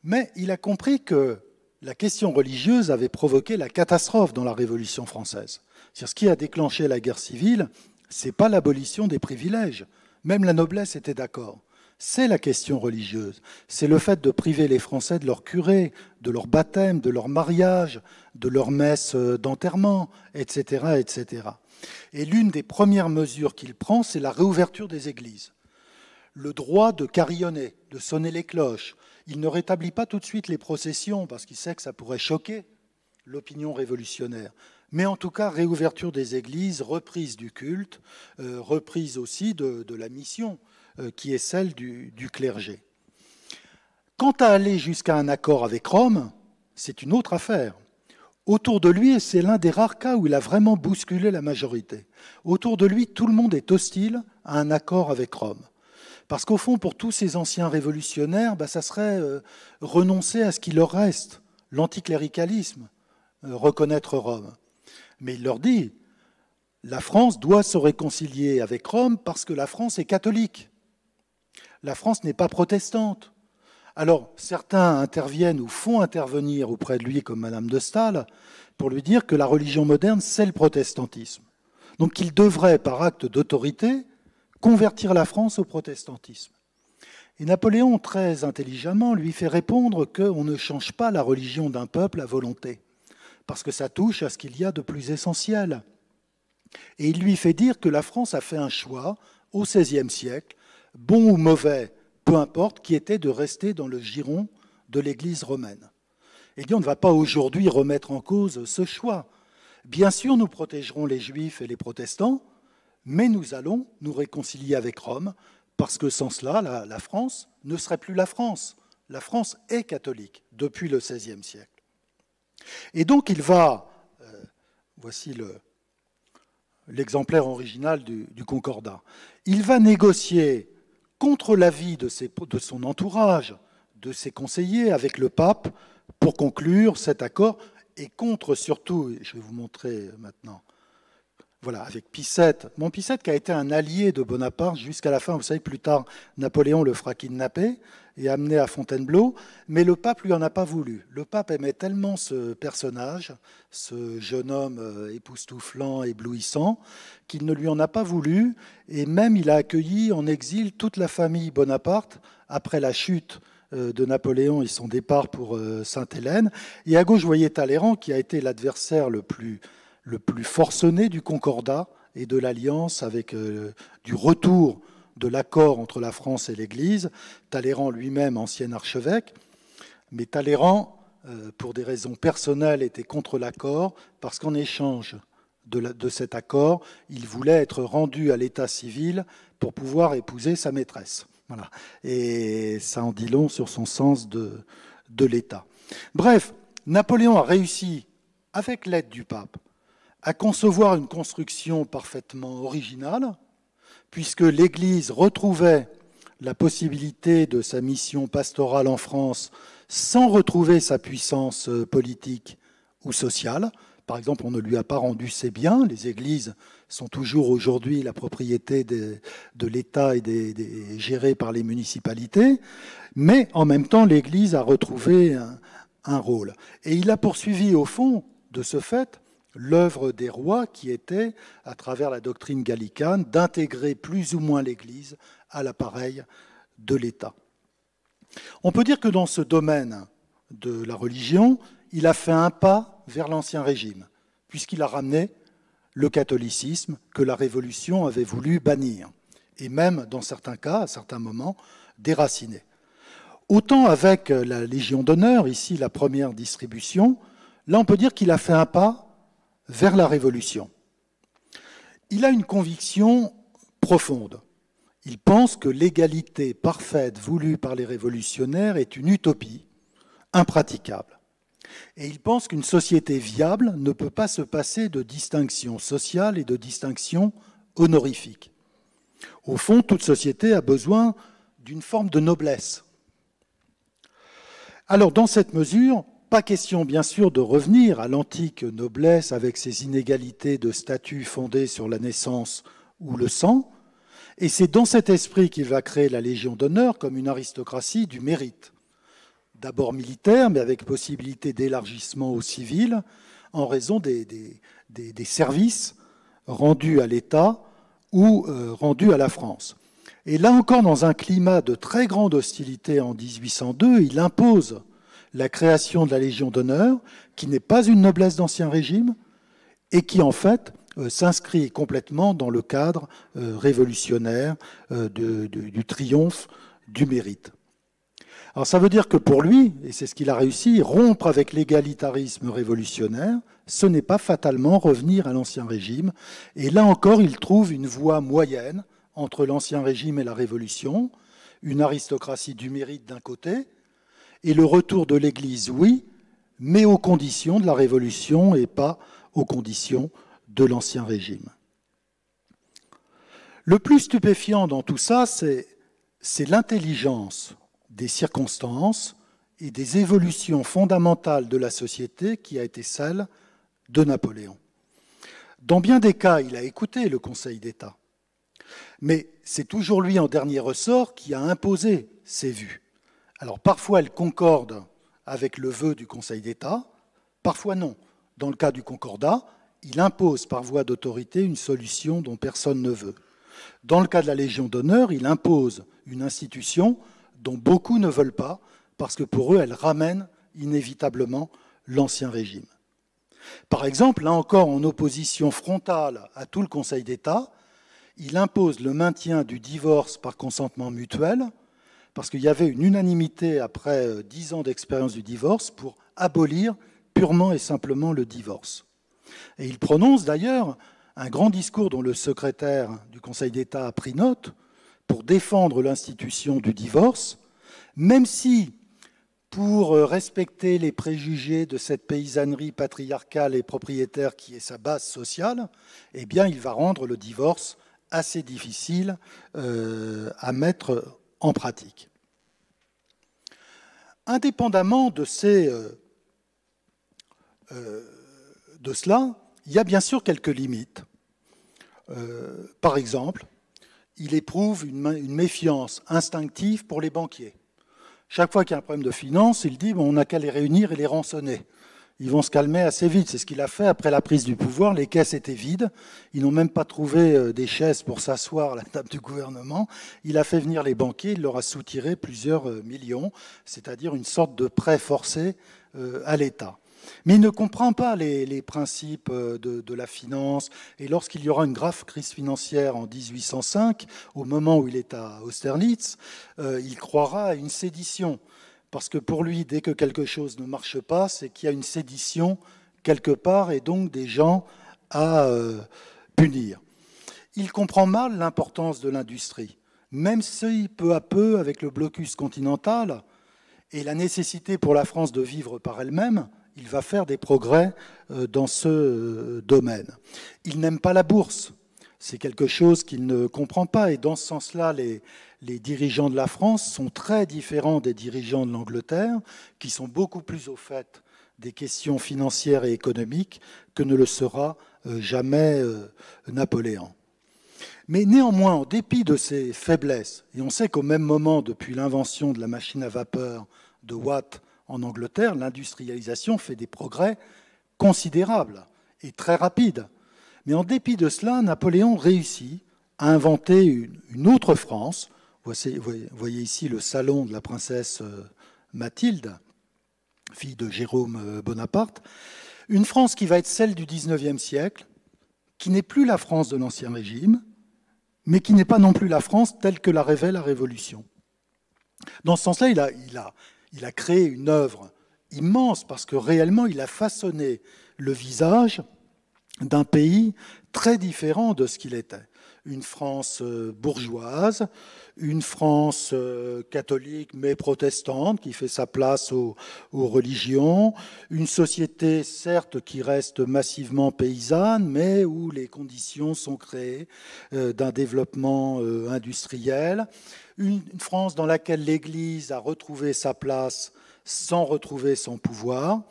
Mais il a compris que la question religieuse avait provoqué la catastrophe dans la Révolution française. C'est-à-dire, ce qui a déclenché la guerre civile, ce n'est pas l'abolition des privilèges. Même la noblesse était d'accord. C'est la question religieuse. C'est le fait de priver les Français de leur curé, de leur baptême, de leur mariage, de leur messe d'enterrement, etc., etc. Et l'une des premières mesures qu'il prend, c'est la réouverture des églises. Le droit de carillonner, de sonner les cloches. Il ne rétablit pas tout de suite les processions parce qu'il sait que ça pourrait choquer l'opinion révolutionnaire. Mais en tout cas, réouverture des églises, reprise du culte, reprise aussi de la mission qui est celle du clergé. Quant à aller jusqu'à un accord avec Rome, c'est une autre affaire. Autour de lui, et c'est l'un des rares cas où il a vraiment bousculé la majorité, autour de lui, tout le monde est hostile à un accord avec Rome. Parce qu'au fond, pour tous ces anciens révolutionnaires, ça serait renoncer à ce qui leur reste, l'anticléricalisme, reconnaître Rome. Mais il leur dit, la France doit se réconcilier avec Rome parce que la France est catholique. La France n'est pas protestante. Alors, certains interviennent ou font intervenir auprès de lui, comme Madame de Staël, pour lui dire que la religion moderne, c'est le protestantisme. Donc qu'il devrait, par acte d'autorité, convertir la France au protestantisme. Et Napoléon, très intelligemment, lui fait répondre qu'on ne change pas la religion d'un peuple à volonté, parce que ça touche à ce qu'il y a de plus essentiel. Et il lui fait dire que la France a fait un choix au XVIe siècle, bon ou mauvais, peu importe, qui était de rester dans le giron de l'Église romaine. Et dit, on ne va pas aujourd'hui remettre en cause ce choix. Bien sûr, nous protégerons les Juifs et les protestants, mais nous allons nous réconcilier avec Rome, parce que sans cela, la France ne serait plus la France. La France est catholique depuis le XVIe siècle. Et donc il va, voici l'exemplaire original du Concordat. Il va négocier contre l'avis de son entourage, de ses conseillers, avec le pape, pour conclure cet accord, et contre surtout, je vais vous montrer maintenant, voilà, avec Pie VII. Mon Pie VII qui a été un allié de Bonaparte jusqu'à la fin. Vous savez, plus tard, Napoléon le fera kidnapper et amener à Fontainebleau, mais le pape lui en a pas voulu. Le pape aimait tellement ce personnage, ce jeune homme époustouflant, éblouissant, qu'il ne lui en a pas voulu, et même il a accueilli en exil toute la famille Bonaparte après la chute de Napoléon et son départ pour Sainte-Hélène. Et à gauche, vous voyez Talleyrand, qui a été l'adversaire le plus forcené du Concordat et de l'Alliance, avec du retour de l'accord entre la France et l'Église. Talleyrand lui-même, ancien archevêque. Mais Talleyrand, pour des raisons personnelles, était contre l'accord, parce qu'en échange de cet accord, il voulait être rendu à l'état civil pour pouvoir épouser sa maîtresse. Voilà. Et ça en dit long sur son sens de l'État. Bref, Napoléon a réussi, avec l'aide du pape, à concevoir une construction parfaitement originale, puisque l'Église retrouvait la possibilité de sa mission pastorale en France sans retrouver sa puissance politique ou sociale. Par exemple, on ne lui a pas rendu ses biens. Les églises sont toujours aujourd'hui la propriété de l'État et gérées par les municipalités. Mais en même temps, l'Église a retrouvé un rôle. Et il a poursuivi, au fond, de ce fait, l'œuvre des rois qui était, à travers la doctrine gallicane, d'intégrer plus ou moins l'Église à l'appareil de l'État. On peut dire que dans ce domaine de la religion, il a fait un pas vers l'Ancien Régime, puisqu'il a ramené le catholicisme que la Révolution avait voulu bannir, et même, dans certains cas, à certains moments, déraciner. Autant avec la Légion d'honneur, ici la première distribution, là on peut dire qu'il a fait un pas vers la Révolution. Il a une conviction profonde. Il pense que l'égalité parfaite voulue par les révolutionnaires est une utopie impraticable. Et il pense qu'une société viable ne peut pas se passer de distinctions sociales et de distinctions honorifiques. Au fond, toute société a besoin d'une forme de noblesse. Alors, dans cette mesure, pas question, bien sûr, de revenir à l'antique noblesse avec ses inégalités de statut fondées sur la naissance ou le sang. Et c'est dans cet esprit qu'il va créer la Légion d'honneur comme une aristocratie du mérite. D'abord militaire, mais avec possibilité d'élargissement au civil, en raison des services rendus à l'État ou rendus à la France. Et là encore, dans un climat de très grande hostilité en 1802, il impose la création de la Légion d'honneur, qui n'est pas une noblesse d'Ancien Régime, et qui en fait s'inscrit complètement dans le cadre révolutionnaire du triomphe du mérite. Alors ça veut dire que pour lui, et c'est ce qu'il a réussi, rompre avec l'égalitarisme révolutionnaire, ce n'est pas fatalement revenir à l'Ancien Régime. Et là encore, il trouve une voie moyenne entre l'Ancien Régime et la Révolution, une aristocratie du mérite d'un côté, et le retour de l'Église, oui, mais aux conditions de la Révolution et pas aux conditions de l'Ancien Régime. Le plus stupéfiant dans tout ça, c'est l'intelligence des circonstances et des évolutions fondamentales de la société qui a été celle de Napoléon. Dans bien des cas, il a écouté le Conseil d'État, mais c'est toujours lui, en dernier ressort, qui a imposé ses vues. Alors parfois, elles concordent avec le vœu du Conseil d'État, parfois non. Dans le cas du Concordat, il impose par voie d'autorité une solution dont personne ne veut. Dans le cas de la Légion d'honneur, il impose une institution dont beaucoup ne veulent pas, parce que pour eux, elle ramène inévitablement l'Ancien Régime. Par exemple, là encore, en opposition frontale à tout le Conseil d'État, il impose le maintien du divorce par consentement mutuel, parce qu'il y avait une unanimité après 10 ans d'expérience du divorce pour abolir purement et simplement le divorce. Et il prononce d'ailleurs un grand discours dont le secrétaire du Conseil d'État a pris note pour défendre l'institution du divorce, même si pour respecter les préjugés de cette paysannerie patriarcale et propriétaire qui est sa base sociale, eh bien, il va rendre le divorce assez difficile à mettre en pratique. Indépendamment de cela, il y a bien sûr quelques limites. Par exemple, il éprouve une méfiance instinctive pour les banquiers. Chaque fois qu'il y a un problème de finance, il dit bon, on n'a qu'à les réunir et les rançonner. Ils vont se calmer assez vite. C'est ce qu'il a fait après la prise du pouvoir. Les caisses étaient vides. Ils n'ont même pas trouvé des chaises pour s'asseoir à la table du gouvernement. Il a fait venir les banquiers. Il leur a soutiré plusieurs millions, c'est-à-dire une sorte de prêt forcé à l'État. Mais il ne comprend pas les principes de la finance. Et lorsqu'il y aura une grave crise financière en 1805, au moment où il est à Austerlitz, il croira à une sédition. Parce que pour lui, dès que quelque chose ne marche pas, c'est qu'il y a une sédition quelque part et donc des gens à punir. Il comprend mal l'importance de l'industrie, même si peu à peu, avec le blocus continental et la nécessité pour la France de vivre par elle-même, il va faire des progrès dans ce domaine. Il n'aime pas la bourse. C'est quelque chose qu'il ne comprend pas. Et dans ce sens-là, les dirigeants de la France sont très différents des dirigeants de l'Angleterre, qui sont beaucoup plus au fait des questions financières et économiques que ne le sera jamais Napoléon. Mais néanmoins, en dépit de ses faiblesses, et on sait qu'au même moment, depuis l'invention de la machine à vapeur de Watt en Angleterre, l'industrialisation fait des progrès considérables et très rapides. Mais en dépit de cela, Napoléon réussit à inventer une autre France. Vous voyez ici le salon de la princesse Mathilde, fille de Jérôme Bonaparte. Une France qui va être celle du XIXe siècle, qui n'est plus la France de l'Ancien Régime, mais qui n'est pas non plus la France telle que la rêvait la Révolution. Dans ce sens-là, il a créé une œuvre immense parce que réellement, il a façonné le visage d'un pays très différent de ce qu'il était. Une France bourgeoise, une France catholique mais protestante qui fait sa place aux religions, une société certes qui reste massivement paysanne mais où les conditions sont créées d'un développement industriel, une France dans laquelle l'Église a retrouvé sa place sans retrouver son pouvoir.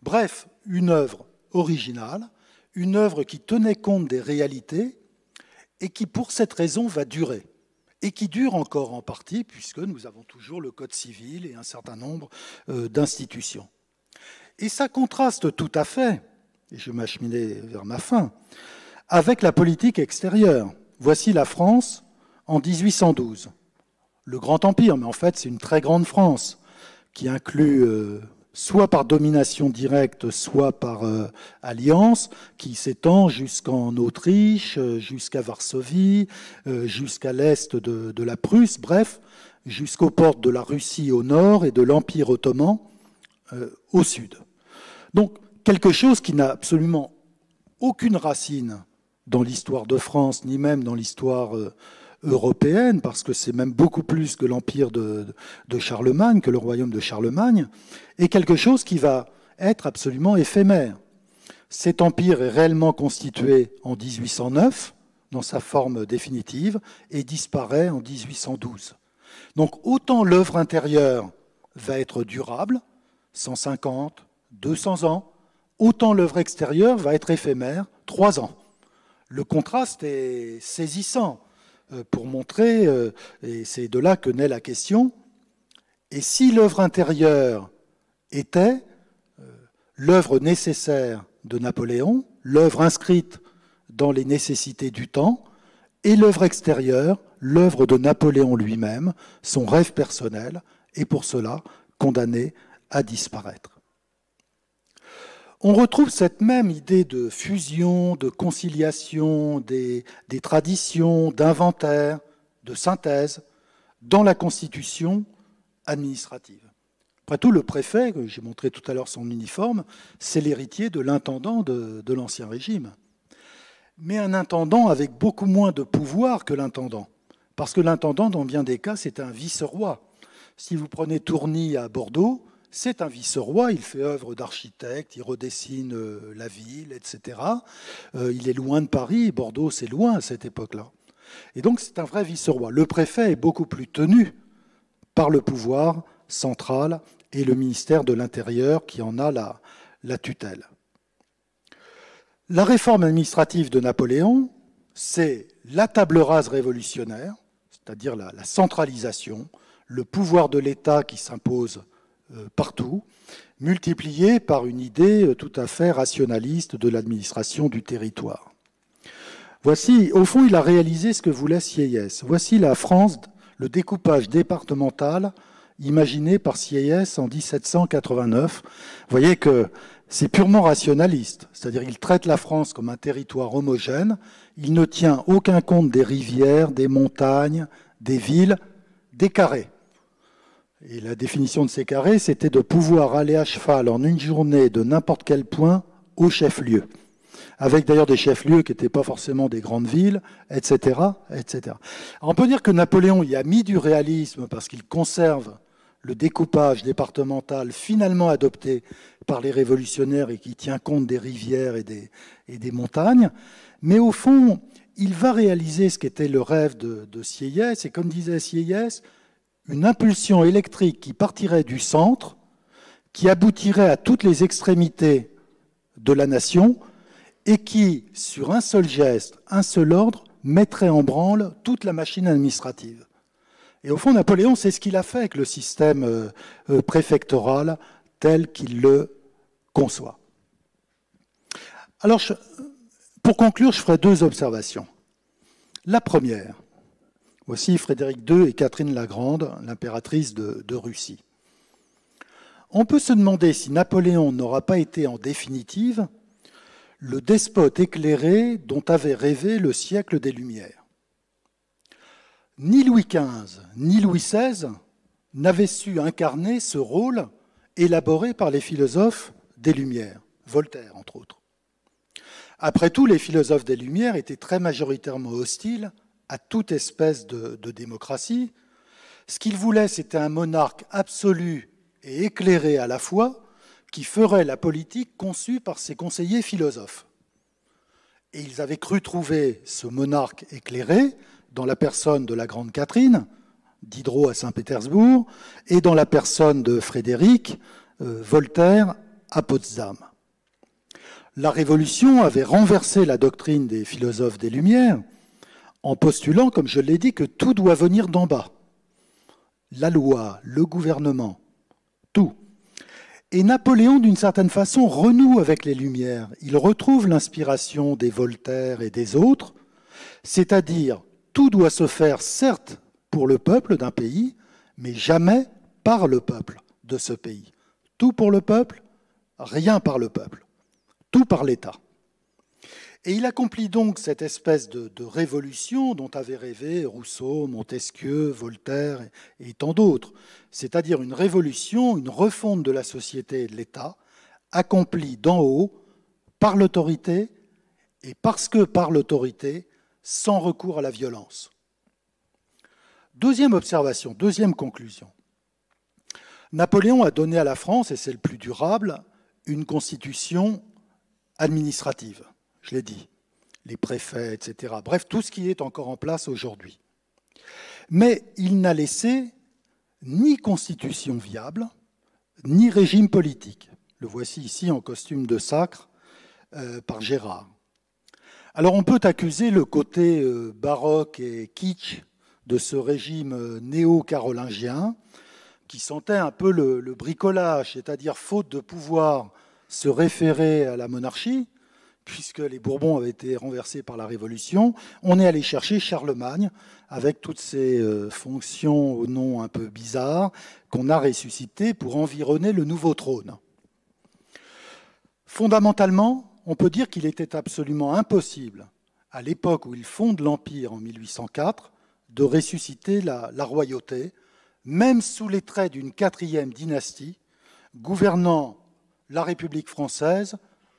Bref, une œuvre originale, une œuvre qui tenait compte des réalités et qui, pour cette raison, va durer. Et qui dure encore en partie, puisque nous avons toujours le Code civil et un certain nombre d'institutions. Et ça contraste tout à fait, et je m'acheminais vers ma fin, avec la politique extérieure. Voici la France en 1812. Le Grand Empire, mais en fait c'est une très grande France, qui inclut soit par domination directe, soit par alliance, qui s'étend jusqu'en Autriche, jusqu'à Varsovie, jusqu'à l'est de la Prusse, bref, jusqu'aux portes de la Russie au nord et de l'Empire ottoman au sud. Donc, quelque chose qui n'a absolument aucune racine dans l'histoire de France, ni même dans l'histoire européenne, parce que c'est même beaucoup plus que l'empire de Charlemagne, que le royaume de Charlemagne, est quelque chose qui va être absolument éphémère. Cet empire est réellement constitué en 1809, dans sa forme définitive, et disparaît en 1812. Donc autant l'œuvre intérieure va être durable, 150, 200 ans, autant l'œuvre extérieure va être éphémère, 3 ans. Le contraste est saisissant pour montrer, et c'est de là que naît la question, et si l'œuvre intérieure était l'œuvre nécessaire de Napoléon, l'œuvre inscrite dans les nécessités du temps, et l'œuvre extérieure, l'œuvre de Napoléon lui-même, son rêve personnel, et pour cela condamné à disparaître. On retrouve cette même idée de fusion, de conciliation des traditions, d'inventaire, de synthèse dans la constitution administrative. Après tout, le préfet, que j'ai montré tout à l'heure son uniforme, c'est l'héritier de l'intendant de l'Ancien Régime. Mais un intendant avec beaucoup moins de pouvoir que l'intendant. Parce que l'intendant, dans bien des cas, c'est un vice-roi. Si vous prenez Tourny à Bordeaux, c'est un vice-roi, il fait œuvre d'architecte, il redessine la ville, etc. Il est loin de Paris, Bordeaux c'est loin à cette époque-là. Et donc c'est un vrai vice-roi. Le préfet est beaucoup plus tenu par le pouvoir central et le ministère de l'Intérieur qui en a la tutelle. La réforme administrative de Napoléon, c'est la table rase révolutionnaire, c'est-à-dire la centralisation, le pouvoir de l'État qui s'impose partout, multiplié par une idée tout à fait rationaliste de l'administration du territoire. Voici, au fond, il a réalisé ce que voulait Sieyès. Voici la France, le découpage départemental imaginé par Sieyès en 1789. Vous voyez que c'est purement rationaliste, c'est-à-dire qu'il traite la France comme un territoire homogène, il ne tient aucun compte des rivières, des montagnes, des villes, des carrés. Et la définition de ces carrés, c'était de pouvoir aller à cheval en une journée de n'importe quel point au chef-lieu, avec d'ailleurs des chefs-lieux qui n'étaient pas forcément des grandes villes, etc., etc. Alors on peut dire que Napoléon y a mis du réalisme parce qu'il conserve le découpage départemental finalement adopté par les révolutionnaires et qui tient compte des rivières et des montagnes, mais au fond, il va réaliser ce qu'était le rêve de Sieyès, et comme disait Sieyès, une impulsion électrique qui partirait du centre, qui aboutirait à toutes les extrémités de la nation, et qui, sur un seul geste, un seul ordre, mettrait en branle toute la machine administrative. Et au fond, Napoléon, c'est ce qu'il a fait avec le système préfectoral tel qu'il le conçoit. Alors, pour conclure, je ferai deux observations. La première, voici Frédéric II et Catherine la Grande, l'impératrice de Russie. On peut se demander si Napoléon n'aura pas été en définitive le despote éclairé dont avait rêvé le siècle des Lumières. Ni Louis XV, ni Louis XVI n'avaient su incarner ce rôle élaboré par les philosophes des Lumières, Voltaire entre autres. Après tout, les philosophes des Lumières étaient très majoritairement hostiles à toute espèce de démocratie. Ce qu'ils voulaient, c'était un monarque absolu et éclairé à la fois, qui ferait la politique conçue par ses conseillers philosophes. Et ils avaient cru trouver ce monarque éclairé dans la personne de la grande Catherine, Diderot à Saint-Pétersbourg, et dans la personne de Frédéric, Voltaire à Potsdam. La Révolution avait renversé la doctrine des philosophes des Lumières en postulant, comme je l'ai dit, que tout doit venir d'en bas. La loi, le gouvernement, tout. Et Napoléon, d'une certaine façon, renoue avec les Lumières. Il retrouve l'inspiration des Voltaire et des autres, c'est-à-dire tout doit se faire, certes, pour le peuple d'un pays, mais jamais par le peuple de ce pays. Tout pour le peuple, rien par le peuple. Tout par l'État. Et il accomplit donc cette espèce de révolution dont avaient rêvé Rousseau, Montesquieu, Voltaire et tant d'autres, c'est-à-dire une révolution, une refonte de la société et de l'État, accomplie d'en haut, par l'autorité, et parce que par l'autorité, sans recours à la violence. Deuxième observation, deuxième conclusion. Napoléon a donné à la France, et c'est le plus durable, une constitution administrative. Je l'ai dit, les préfets, etc. Bref, tout ce qui est encore en place aujourd'hui. Mais il n'a laissé ni constitution viable, ni régime politique. Le voici ici en costume de sacre par Gérard. Alors on peut accuser le côté baroque et kitsch de ce régime néo-carolingien qui sentait un peu le bricolage, c'est-à-dire faute de pouvoir se référer à la monarchie, puisque les Bourbons avaient été renversés par la Révolution, on est allé chercher Charlemagne avec toutes ses fonctions au nom un peu bizarre qu'on a ressuscitées pour environner le nouveau trône. Fondamentalement, on peut dire qu'il était absolument impossible, à l'époque où il fonde l'Empire en 1804, de ressusciter la royauté, même sous les traits d'une quatrième dynastie, gouvernant la République française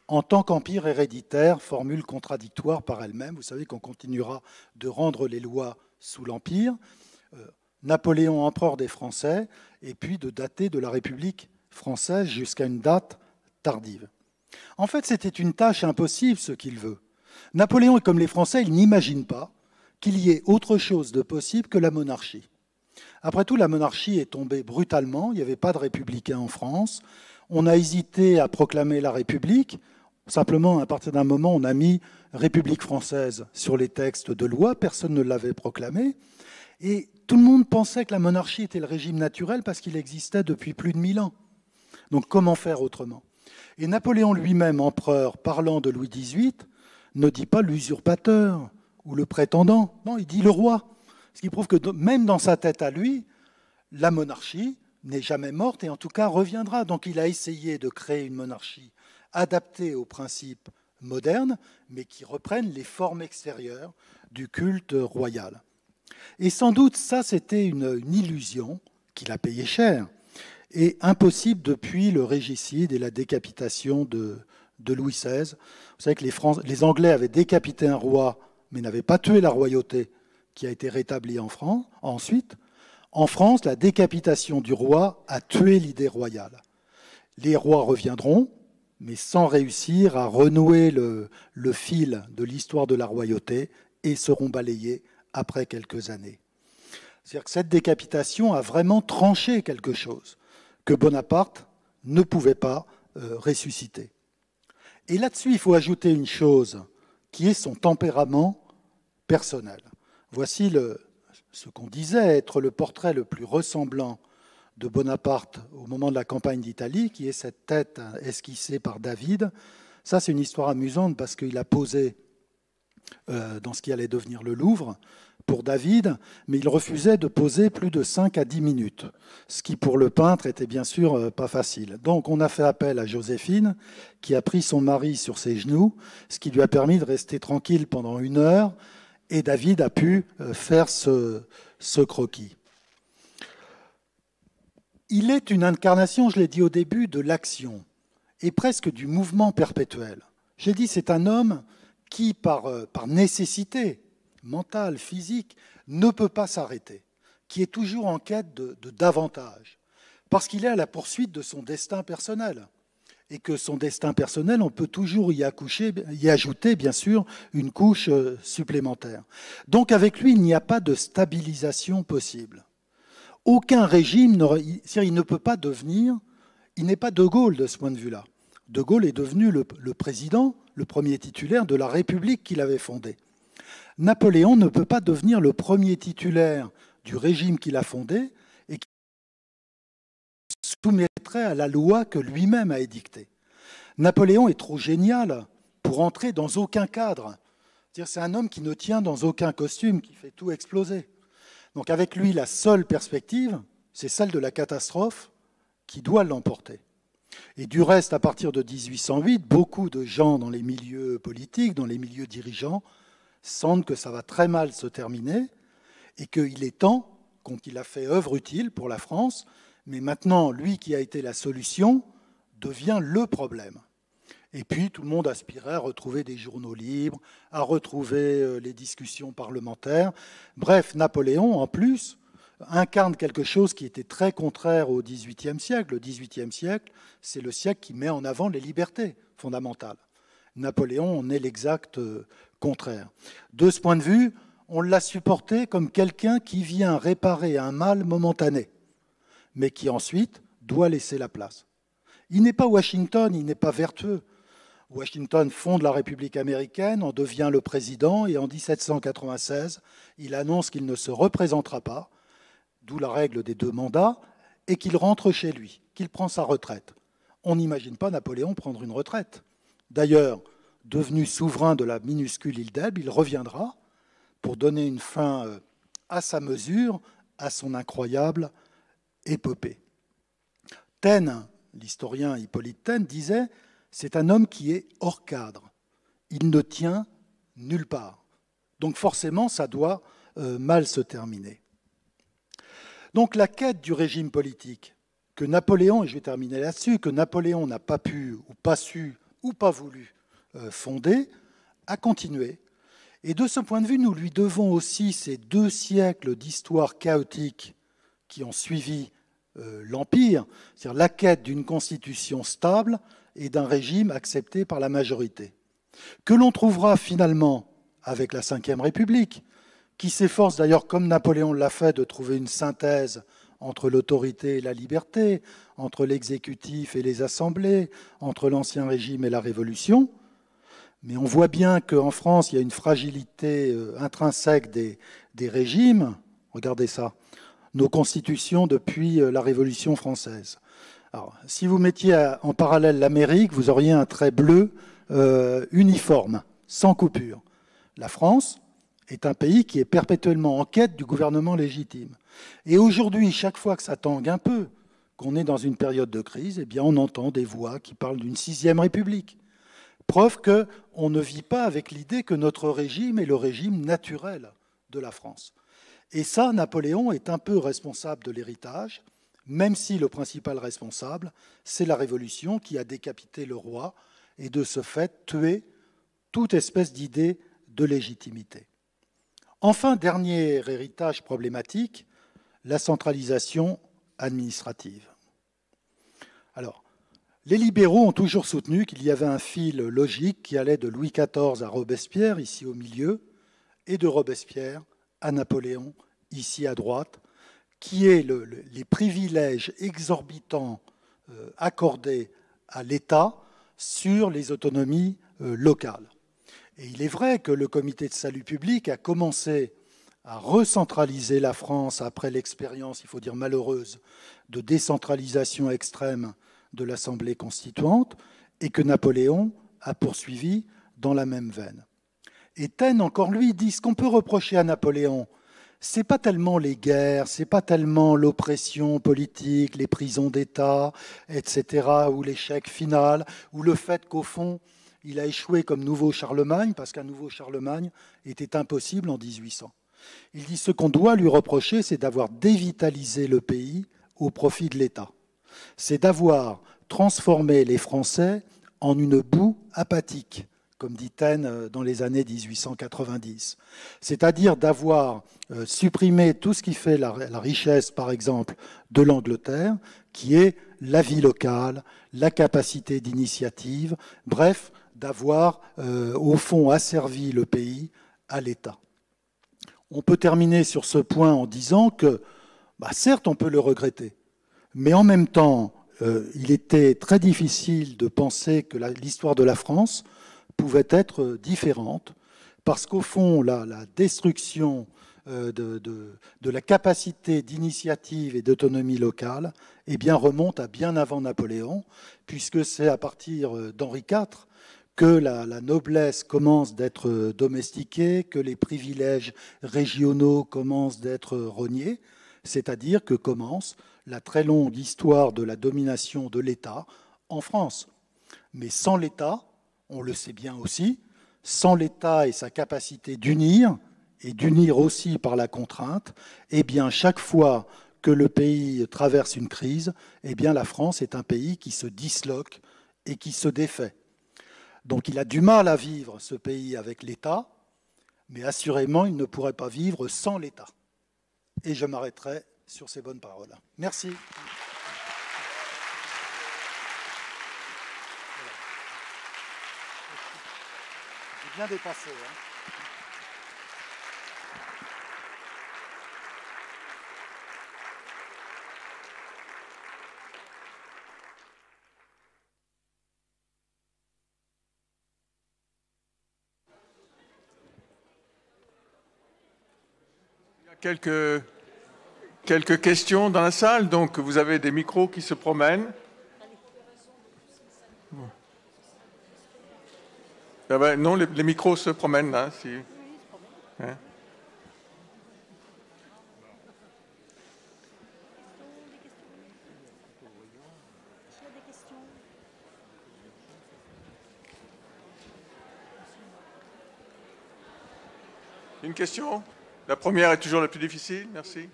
en tant qu'empire héréditaire, formule contradictoire par elle-même. Vous savez qu'on continuera de rendre les lois sous l'Empire, Napoléon empereur des Français, et puis de dater de la République française jusqu'à une date tardive. En fait, c'était une tâche impossible, ce qu'il veut. Napoléon, comme les Français, il n'imagine pas qu'il y ait autre chose de possible que la monarchie. Après tout, la monarchie est tombée brutalement, il n'y avait pas de républicains en France. On a hésité à proclamer la République. Simplement, à partir d'un moment, on a mis République française sur les textes de loi, personne ne l'avait proclamé. Et tout le monde pensait que la monarchie était le régime naturel parce qu'il existait depuis plus de 1000 ans. Donc comment faire autrement? Et Napoléon lui-même, empereur, parlant de Louis XVIII, ne dit pas l'usurpateur ou le prétendant. Non, il dit le roi. Ce qui prouve que même dans sa tête à lui, la monarchie n'est jamais morte et en tout cas reviendra. Donc il a essayé de créer une monarchie adaptée aux principes modernes, mais qui reprennent les formes extérieures du culte royal. Et sans doute, ça, c'était une illusion qu'il a payée cher et impossible depuis le régicide et la décapitation de Louis XVI. Vous savez que les Anglais avaient décapité un roi, mais n'avaient pas tué la royauté qui a été rétablie en France. Ensuite, en France, la décapitation du roi a tué l'idée royale. Les rois reviendront, mais sans réussir à renouer le fil de l'histoire de la royauté et seront balayés après quelques années. C'est-à-dire que cette décapitation a vraiment tranché quelque chose que Bonaparte ne pouvait pas ressusciter. Et là-dessus, il faut ajouter une chose qui est son tempérament personnel. Voici ce qu'on disait être le portrait le plus ressemblant de Bonaparte au moment de la campagne d'Italie, qui est cette tête esquissée par David. Ça, c'est une histoire amusante parce qu'il a posé dans ce qui allait devenir le Louvre pour David, mais il refusait de poser plus de 5 à 10 minutes, ce qui pour le peintre était bien sûr pas facile. Donc on a fait appel à Joséphine, qui a pris son mari sur ses genoux, ce qui lui a permis de rester tranquille pendant 1 heure, et David a pu faire ce croquis. Il est une incarnation, je l'ai dit au début, de l'action, et presque du mouvement perpétuel. J'ai dit c'est un homme qui, par nécessité mentale, physique, ne peut pas s'arrêter, qui est toujours en quête de davantage, parce qu'il est à la poursuite de son destin personnel. Et que son destin personnel, on peut toujours y ajouter, bien sûr, une couche supplémentaire. Donc avec lui, il n'y a pas de stabilisation possible. Aucun régime, il ne peut pas devenir, il n'est pas De Gaulle de ce point de vue-là. De Gaulle est devenu le président, le premier titulaire de la République qu'il avait fondée. Napoléon ne peut pas devenir le premier titulaire du régime qu'il a fondé et qui soumettrait à la loi que lui-même a édictée. Napoléon est trop génial pour entrer dans aucun cadre. C'est un homme qui ne tient dans aucun costume, qui fait tout exploser. Donc avec lui, la seule perspective, c'est celle de la catastrophe qui doit l'emporter. Et du reste, à partir de 1808, beaucoup de gens dans les milieux politiques, dans les milieux dirigeants, sentent que ça va très mal se terminer et qu'il est temps, qu'il a fait œuvre utile pour la France, mais maintenant, lui qui a été la solution, devient le problème. Et puis, tout le monde aspirait à retrouver des journaux libres, à retrouver les discussions parlementaires. Bref, Napoléon, en plus, incarne quelque chose qui était très contraire au XVIIIe siècle. Le XVIIIe siècle, c'est le siècle qui met en avant les libertés fondamentales. Napoléon en est l'exact contraire. De ce point de vue, on l'a supporté comme quelqu'un qui vient réparer un mal momentané, mais qui ensuite doit laisser la place. Il n'est pas Washington, il n'est pas vertueux. Washington fonde la République américaine, en devient le président, et en 1796, il annonce qu'il ne se représentera pas, d'où la règle des 2 mandats, et qu'il rentre chez lui, qu'il prend sa retraite. On n'imagine pas Napoléon prendre une retraite. D'ailleurs, devenu souverain de la minuscule île d'Elbe, il reviendra pour donner une fin à sa mesure, à son incroyable épopée. Taine, l'historien Hippolyte Taine, disait « c'est un homme qui est hors cadre, il ne tient nulle part ». Donc forcément, ça doit mal se terminer. Donc la quête du régime politique que Napoléon, et je vais terminer là-dessus, que Napoléon n'a pas pu, ou pas su, ou pas voulu fonder, a continué. Et de ce point de vue, nous lui devons aussi ces 2 siècles d'histoire chaotique qui ont suivi l'Empire, c'est-à-dire la quête d'une constitution stable et d'un régime accepté par la majorité, que l'on trouvera finalement avec la Ve République, qui s'efforce d'ailleurs, comme Napoléon l'a fait, de trouver une synthèse entre l'autorité et la liberté, entre l'exécutif et les assemblées, entre l'Ancien Régime et la Révolution. Mais on voit bien qu'en France, il y a une fragilité intrinsèque des régimes. Regardez ça, nos constitutions depuis la Révolution française. Alors, si vous mettiez en parallèle l'Amérique, vous auriez un trait bleu uniforme, sans coupure. La France est un pays qui est perpétuellement en quête du gouvernement légitime. Et aujourd'hui, chaque fois que ça tangue un peu, qu'on est dans une période de crise, eh bien, on entend des voix qui parlent d'une 6e République. Preuve qu'on ne vit pas avec l'idée que notre régime est le régime naturel de la France. Et ça, Napoléon est un peu responsable de l'héritage, même si le principal responsable, c'est la Révolution qui a décapité le roi et de ce fait tué toute espèce d'idée de légitimité. Enfin, dernier héritage problématique, la centralisation administrative. Alors, les libéraux ont toujours soutenu qu'il y avait un fil logique qui allait de Louis XIV à Robespierre, ici au milieu, et de Robespierre à Napoléon, ici à droite, qui est les privilèges exorbitants accordés à l'État sur les autonomies locales. Et il est vrai que le Comité de salut public a commencé à recentraliser la France après l'expérience, il faut dire malheureuse, de décentralisation extrême de l'Assemblée constituante, et que Napoléon a poursuivi dans la même veine. Et Taine, encore lui, dit ce qu'on peut reprocher à Napoléon, c'est pas tellement les guerres, c'est pas tellement l'oppression politique, les prisons d'État, etc., ou l'échec final, ou le fait qu'au fond, il a échoué comme nouveau Charlemagne, parce qu'un nouveau Charlemagne était impossible en 1800. Il dit ce qu'on doit lui reprocher, c'est d'avoir dévitalisé le pays au profit de l'État. C'est d'avoir transformé les Français en une boue apathique, comme dit Taine dans les années 1890. C'est-à-dire d'avoir supprimé tout ce qui fait la richesse, par exemple, de l'Angleterre, qui est la vie locale, la capacité d'initiative, bref, d'avoir au fond asservi le pays à l'État. On peut terminer sur ce point en disant que, certes, on peut le regretter, mais en même temps, il était très difficile de penser que l'histoire de la France pouvait être différente, parce qu'au fond, la destruction de la capacité d'initiative et d'autonomie locale remonte à bien avant Napoléon, puisque c'est à partir d'Henri IV que la noblesse commence d'être domestiquée, que les privilèges régionaux commencent d'être rognés, c'est-à-dire que commence la très longue histoire de la domination de l'État en France. Mais sans l'État, on le sait bien aussi, sans l'État et sa capacité d'unir, et d'unir aussi par la contrainte, chaque fois que le pays traverse une crise, la France est un pays qui se disloque et qui se défait. Donc il a du mal à vivre, ce pays, avec l'État, mais assurément, il ne pourrait pas vivre sans l'État. Et je m'arrêterai sur ces bonnes paroles. Merci. J'ai bien dépassé. Quelques questions dans la salle, donc vous avez des micros qui se promènent. Non, les micros se promènent là. Si. Hein? Une question? La première est toujours la plus difficile, merci.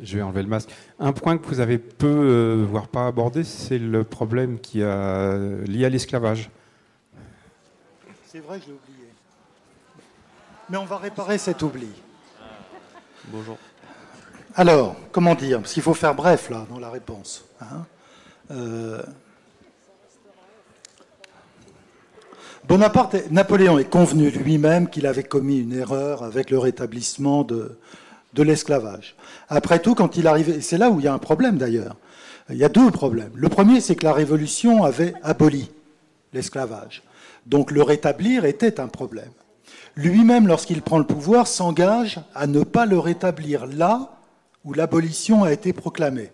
Je vais enlever le masque. Un point que vous avez peu, voire pas abordé, c'est le problème lié à l'esclavage. C'est vrai, je l'ai oublié. Mais on va réparer cet oubli. Bonjour. Alors, comment dire? Parce qu'il faut faire bref, là, dans la réponse. Hein. Napoléon est convenu lui-même qu'il avait commis une erreur avec le rétablissement de l'esclavage. Après tout, quand il arrivait, et c'est là où il y a un problème d'ailleurs, il y a deux problèmes. Le premier, c'est que la Révolution avait aboli l'esclavage. Donc le rétablir était un problème. Lui-même, lorsqu'il prend le pouvoir, s'engage à ne pas le rétablir là où l'abolition a été proclamée.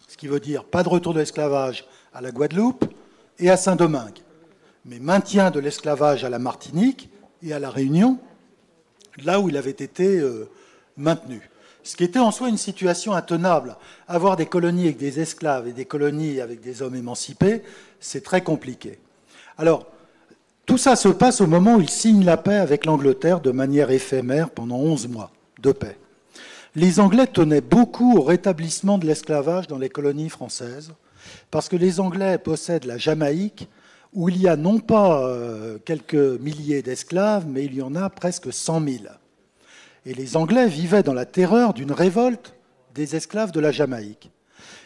Ce qui veut dire pas de retour de l'esclavage à la Guadeloupe et à Saint-Domingue, mais maintien de l'esclavage à la Martinique et à la Réunion, là où il avait été maintenu. Ce qui était en soi une situation intenable. Avoir des colonies avec des esclaves et des colonies avec des hommes émancipés, c'est très compliqué. Alors, tout ça se passe au moment où il signe la paix avec l'Angleterre de manière éphémère pendant 11 mois de paix. Les Anglais tenaient beaucoup au rétablissement de l'esclavage dans les colonies françaises, parce que les Anglais possèdent la Jamaïque, où il y a non pas quelques milliers d'esclaves, mais il y en a presque 100 000. Et les Anglais vivaient dans la terreur d'une révolte des esclaves de la Jamaïque.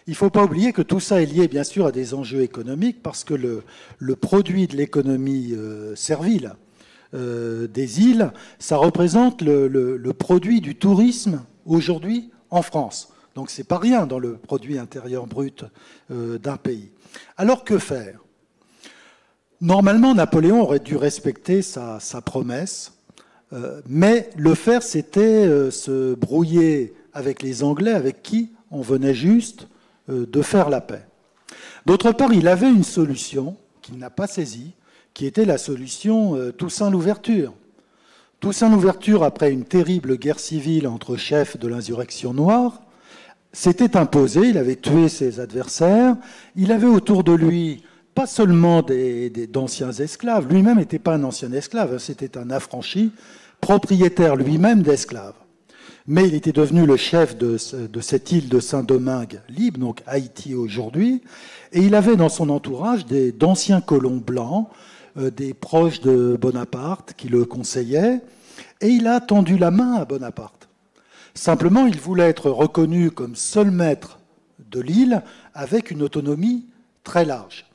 Il ne faut pas oublier que tout ça est lié, bien sûr, à des enjeux économiques, parce que le produit de l'économie servile des îles, ça représente le produit du tourisme aujourd'hui en France. Donc ce n'est pas rien dans le produit intérieur brut d'un pays. Alors que faire? Normalement, Napoléon aurait dû respecter sa promesse, mais le faire, c'était se brouiller avec les Anglais, avec qui on venait juste de faire la paix. D'autre part, il avait une solution qu'il n'a pas saisie, qui était la solution Toussaint Louverture. Toussaint Louverture, après une terrible guerre civile entre chefs de l'insurrection noire, s'était imposé, il avait tué ses adversaires, il avait autour de lui pas seulement d'anciens esclaves, lui-même n'était pas un ancien esclave, c'était un affranchi, propriétaire lui-même d'esclaves. Mais il était devenu le chef de cette île de Saint-Domingue libre, donc Haïti aujourd'hui, et il avait dans son entourage d'anciens colons blancs, des proches de Bonaparte qui le conseillaient, et il a tendu la main à Bonaparte. Simplement, il voulait être reconnu comme seul maître de l'île avec une autonomie très large.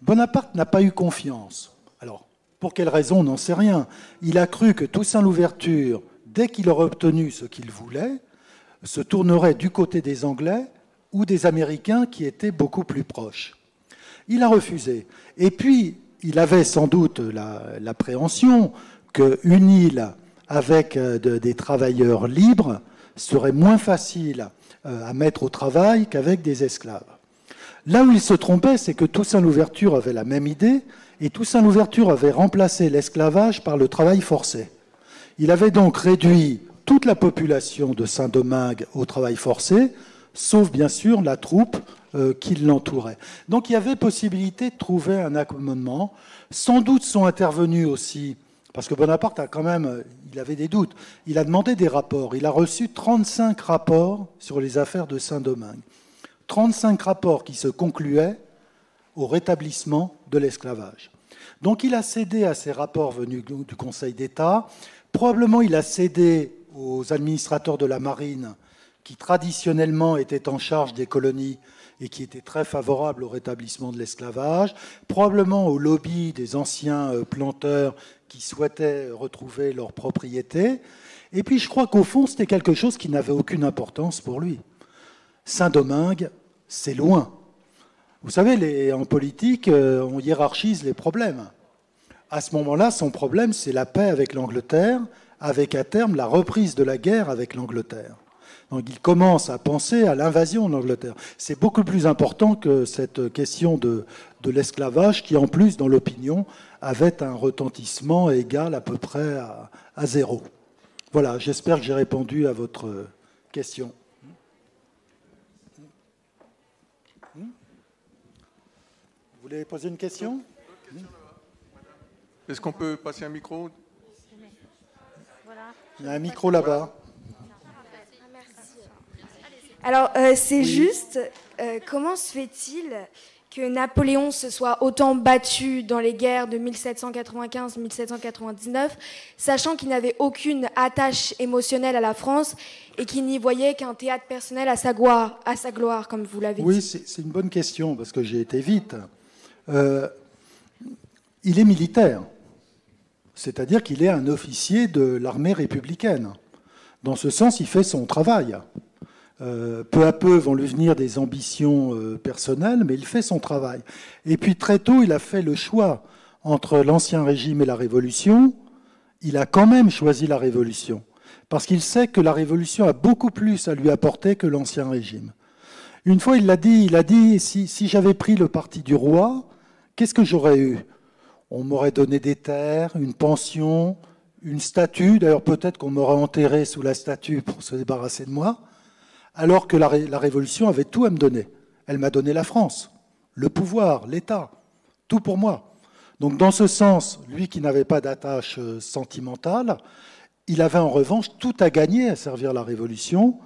Bonaparte n'a pas eu confiance. Alors, pour quelle raison, on n'en sait rien. Il a cru que Toussaint Louverture, dès qu'il aurait obtenu ce qu'il voulait, se tournerait du côté des Anglais ou des Américains qui étaient beaucoup plus proches. Il a refusé. Et puis, il avait sans doute l'appréhension qu'une île avec des travailleurs libres serait moins facile à mettre au travail qu'avec des esclaves. Là où il se trompait, c'est que Toussaint Louverture avait la même idée, et Toussaint Louverture avait remplacé l'esclavage par le travail forcé. Il avait donc réduit toute la population de Saint-Domingue au travail forcé, sauf bien sûr la troupe qui l'entourait. Donc il y avait possibilité de trouver un accommodement. Sans doute sont intervenus aussi, parce que Bonaparte a quand même, il avait des doutes, il a demandé des rapports. Il a reçu 35 rapports sur les affaires de Saint-Domingue. 35 rapports qui se concluaient au rétablissement de l'esclavage. Donc il a cédé à ces rapports venus du Conseil d'État. Probablement il a cédé aux administrateurs de la marine qui traditionnellement étaient en charge des colonies et qui étaient très favorables au rétablissement de l'esclavage. Probablement au lobby des anciens planteurs qui souhaitaient retrouver leur propriété. Et puis je crois qu'au fond c'était quelque chose qui n'avait aucune importance pour lui. Saint-Domingue, c'est loin. Vous savez, en politique, on hiérarchise les problèmes. À ce moment-là, son problème, c'est la paix avec l'Angleterre, avec à terme la reprise de la guerre avec l'Angleterre. Donc il commence à penser à l'invasion de l'Angleterre. C'est beaucoup plus important que cette question de l'esclavage qui, en plus, dans l'opinion, avait un retentissement égal à peu près à zéro. Voilà, j'espère que j'ai répondu à votre question. Vous voulez poser une question? Est-ce qu'on peut passer un micro? Il y a un micro là-bas. Alors, c'est juste, comment se fait-il que Napoléon se soit autant battu dans les guerres de 1795-1799, sachant qu'il n'avait aucune attache émotionnelle à la France et qu'il n'y voyait qu'un théâtre personnel à sa gloire, comme vous l'avez dit. Oui, c'est une bonne question, parce que j'ai été vite. Il est militaire, c'est-à-dire qu'il est un officier de l'armée républicaine. Dans ce sens, il fait son travail. Peu à peu vont lui venir des ambitions personnelles, mais il fait son travail. Et puis très tôt, il a fait le choix entre l'Ancien Régime et la Révolution. Il a quand même choisi la Révolution, parce qu'il sait que la Révolution a beaucoup plus à lui apporter que l'Ancien Régime. Une fois, il a dit si j'avais pris le parti du roi, qu'est-ce que j'aurais eu? On m'aurait donné des terres, une pension, une statue. D'ailleurs, peut-être qu'on m'aurait enterré sous la statue pour se débarrasser de moi. Alors que la Révolution avait tout à me donner. Elle m'a donné la France, le pouvoir, l'État, tout pour moi. Donc dans ce sens, lui qui n'avait pas d'attache sentimentale, il avait en revanche tout à gagner à servir la Révolution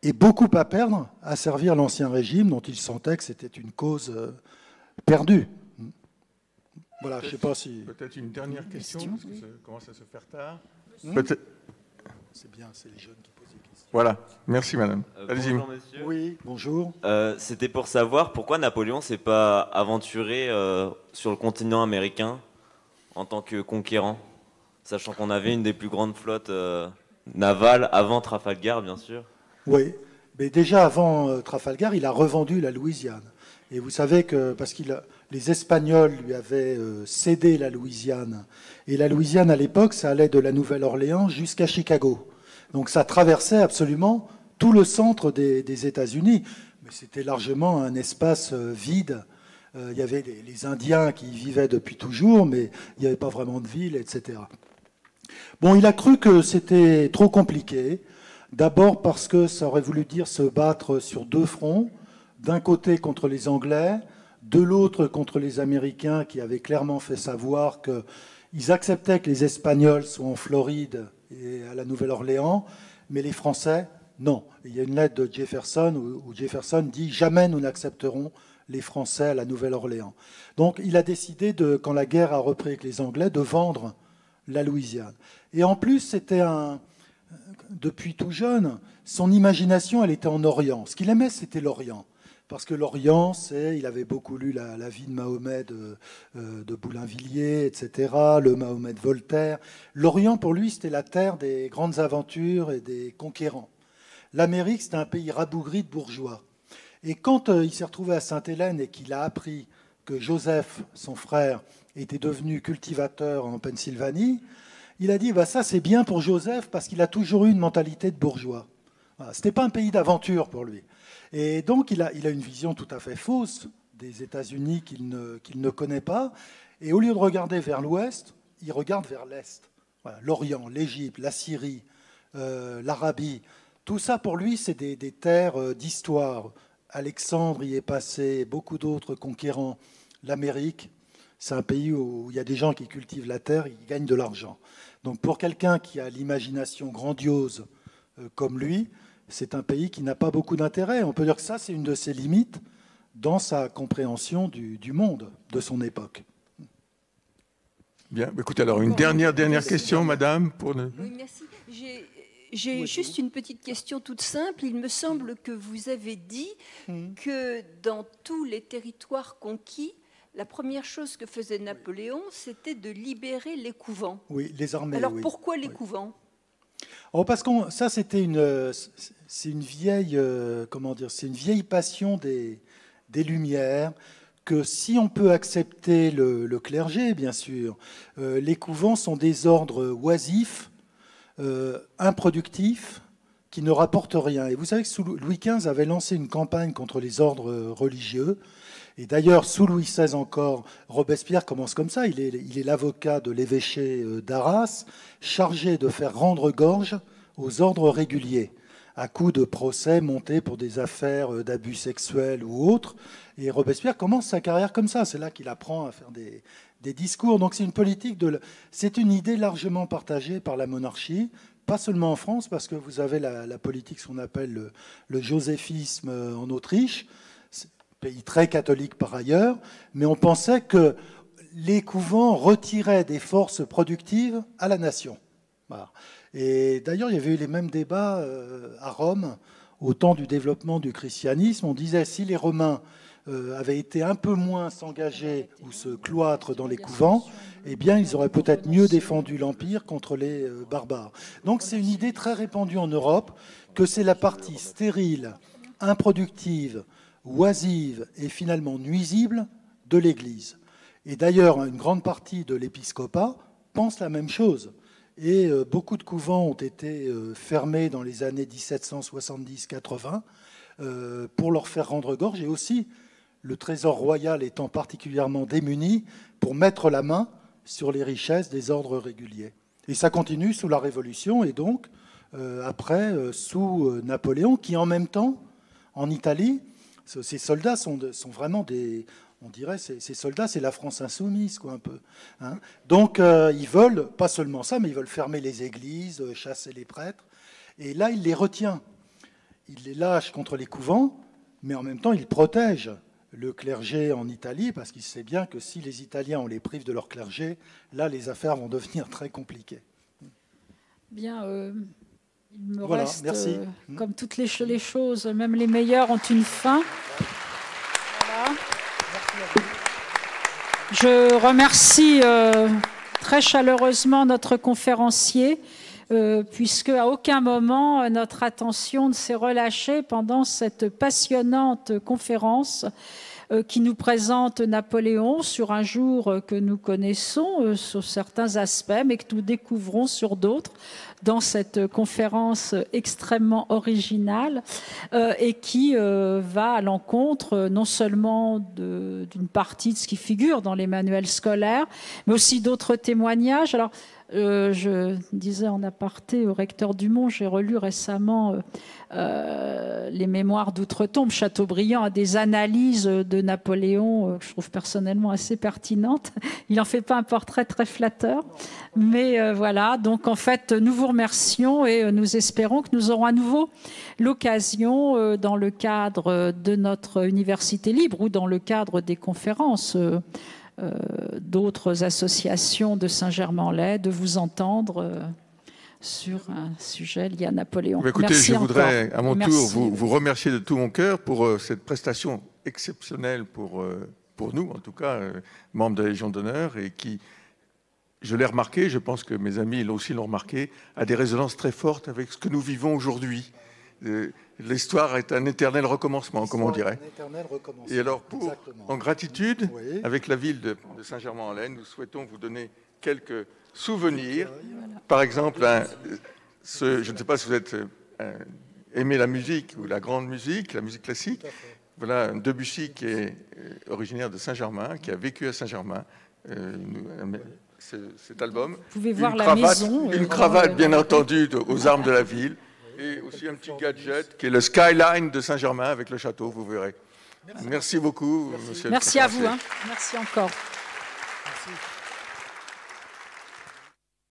et beaucoup à perdre à servir l'Ancien Régime, dont il sentait que c'était une cause perdue. Voilà, je ne sais pas si... Peut-être une dernière question, parce que ça commence à se faire tard. C'est bien, c'est les jeunes qui posent des questions. Voilà, merci madame. Allez-y. Bonjour monsieur. Oui, bonjour. C'était pour savoir pourquoi Napoléon s'est pas aventuré sur le continent américain en tant que conquérant, sachant qu'on avait une des plus grandes flottes navales avant Trafalgar, bien sûr. Oui, mais déjà avant Trafalgar, il a revendu la Louisiane. Et vous savez que, parce que les Espagnols lui avaient cédé la Louisiane, et la Louisiane à l'époque, ça allait de la Nouvelle-Orléans jusqu'à Chicago. Donc ça traversait absolument tout le centre des États-Unis. Mais c'était largement un espace vide. Il y avait les Indiens qui y vivaient depuis toujours, mais il n'y avait pas vraiment de ville, etc. Bon, il a cru que c'était trop compliqué. D'abord parce que ça aurait voulu dire se battre sur deux fronts. D'un côté contre les Anglais, de l'autre contre les Américains qui avaient clairement fait savoir qu'ils acceptaient que les Espagnols soient en Floride et à la Nouvelle-Orléans, mais les Français, non. Il y a une lettre de Jefferson où Jefferson dit « Jamais nous n'accepterons les Français à la Nouvelle-Orléans ». Donc il a décidé, quand la guerre a repris avec les Anglais, de vendre la Louisiane. Et en plus, c'était depuis tout jeune, son imagination, elle était en Orient. Ce qu'il aimait, c'était l'Orient. Parce que l'Orient, il avait beaucoup lu la vie de Mahomet de Boulainvilliers, etc., le Mahomet de Voltaire. L'Orient, pour lui, c'était la terre des grandes aventures et des conquérants. L'Amérique, c'était un pays rabougri de bourgeois. Et quand il s'est retrouvé à Sainte-Hélène et qu'il a appris que Joseph, son frère, était devenu cultivateur en Pennsylvanie, il a dit ça c'est bien pour Joseph parce qu'il a toujours eu une mentalité de bourgeois. Voilà, ce n'était pas un pays d'aventure pour lui. Et donc il a une vision tout à fait fausse des États-Unis qu'il ne connaît pas. Et au lieu de regarder vers l'ouest, il regarde vers l'est. Voilà, l'Orient, l'Égypte, la Syrie, l'Arabie. Tout ça pour lui c'est des terres d'histoire. Alexandre y est passé, beaucoup d'autres conquérants. L'Amérique, c'est un pays où il y a des gens qui cultivent la terre, ils gagnent de l'argent. Donc pour quelqu'un qui a l'imagination grandiose comme lui, c'est un pays qui n'a pas beaucoup d'intérêt. On peut dire que ça, c'est une de ses limites dans sa compréhension du monde de son époque. Bien, écoutez, alors une dernière question, madame. Oui, merci. J'ai juste une petite question toute simple. Il me semble que vous avez dit que dans tous les territoires conquis, la première chose que faisait Napoléon, c'était de libérer les couvents. Oui, les armées. Alors pourquoi les couvents? Parce que ça, c'était c'est une vieille passion des Lumières. Que si on peut accepter le clergé, bien sûr, les couvents sont des ordres oisifs, improductifs, qui ne rapportent rien. Et vous savez que Louis XV avait lancé une campagne contre les ordres religieux. Et d'ailleurs, sous Louis XVI encore, Robespierre commence comme ça. Il est l'avocat de l'évêché d'Arras, chargé de faire rendre gorge aux ordres réguliers, à coups de procès montés pour des affaires d'abus sexuels ou autres. Et Robespierre commence sa carrière comme ça. C'est là qu'il apprend à faire des discours. Donc c'est une politique c'est une idée largement partagée par la monarchie, pas seulement en France, parce que vous avez la politique, ce qu'on appelle le joséphisme en Autriche. pays très catholique par ailleurs, mais on pensait que les couvents retiraient des forces productives à la nation. Voilà. Et d'ailleurs, il y avait eu les mêmes débats à Rome au temps du développement du christianisme. On disait si les Romains avaient été un peu moins s'engager ou se cloître dans les couvents, eh bien, ils auraient peut-être mieux défendu l'Empire contre les barbares. Donc, c'est une idée très répandue en Europe que c'est la partie stérile, improductive, oisive et finalement nuisible de l'Église. Et d'ailleurs, une grande partie de l'épiscopat pense la même chose. Et beaucoup de couvents ont été fermés dans les années 1770-80 pour leur faire rendre gorge, et aussi le trésor royal étant particulièrement démuni pour mettre la main sur les richesses des ordres réguliers. Et ça continue sous la Révolution, et donc après sous Napoléon, qui en même temps, en Italie, ces soldats sont vraiment des... On dirait ces soldats, c'est la France insoumise, quoi, un peu. Hein. Donc, ils veulent, pas seulement ça, mais ils veulent fermer les églises, chasser les prêtres. Et là, il les retient. Il les lâche contre les couvents, mais en même temps, il protège le clergé en Italie, parce qu'il sait bien que si les Italiens, on les prive de leur clergé, là, les affaires vont devenir très compliquées. Bien, il me reste, comme toutes les choses, même les meilleures ont une fin. Voilà. Je remercie très chaleureusement notre conférencier, puisque à aucun moment notre attention ne s'est relâchée pendant cette passionnante conférence qui nous présente Napoléon sur un jour que nous connaissons sur certains aspects, mais que nous découvrons sur d'autres dans cette conférence extrêmement originale et qui va à l'encontre non seulement d'une partie de ce qui figure dans les manuels scolaires, mais aussi d'autres témoignages. Alors, je disais en aparté au recteur Dumont, j'ai relu récemment les mémoires d'Outre-Tombe. Chateaubriand a des analyses de Napoléon que je trouve personnellement assez pertinentes. Il n'en fait pas un portrait très flatteur. Mais voilà, donc en fait, nous vous remercions et nous espérons que nous aurons à nouveau l'occasion, dans le cadre de notre université libre ou dans le cadre des conférences d'autres associations de Saint-Germain-en-Laye, de vous entendre sur un sujet lié à Napoléon. Écoutez, merci je voudrais encore. à mon tour vous remercier de tout mon cœur pour cette prestation exceptionnelle pour nous, en tout cas, membres de la Légion d'honneur, et qui, je l'ai remarqué, je pense que mes amis aussi l'ont remarqué, a des résonances très fortes avec ce que nous vivons aujourd'hui. L'histoire est un éternel recommencement, comme on dirait. Et alors, en gratitude, oui, avec la ville de Saint-Germain-en-Laye, nous souhaitons vous donner quelques souvenirs. Par exemple, je ne sais pas si vous êtes aimé la musique ou la grande musique, la musique classique. Voilà un Debussy qui est originaire de Saint-Germain, qui a vécu à Saint-Germain. Cet album. Vous pouvez voir la maison. Une cravate, bien entendu, aux armes de la ville. Et aussi un petit gadget qui est le skyline de Saint-Germain avec le château, vous verrez. Merci beaucoup, monsieur. Merci à vous. Merci encore.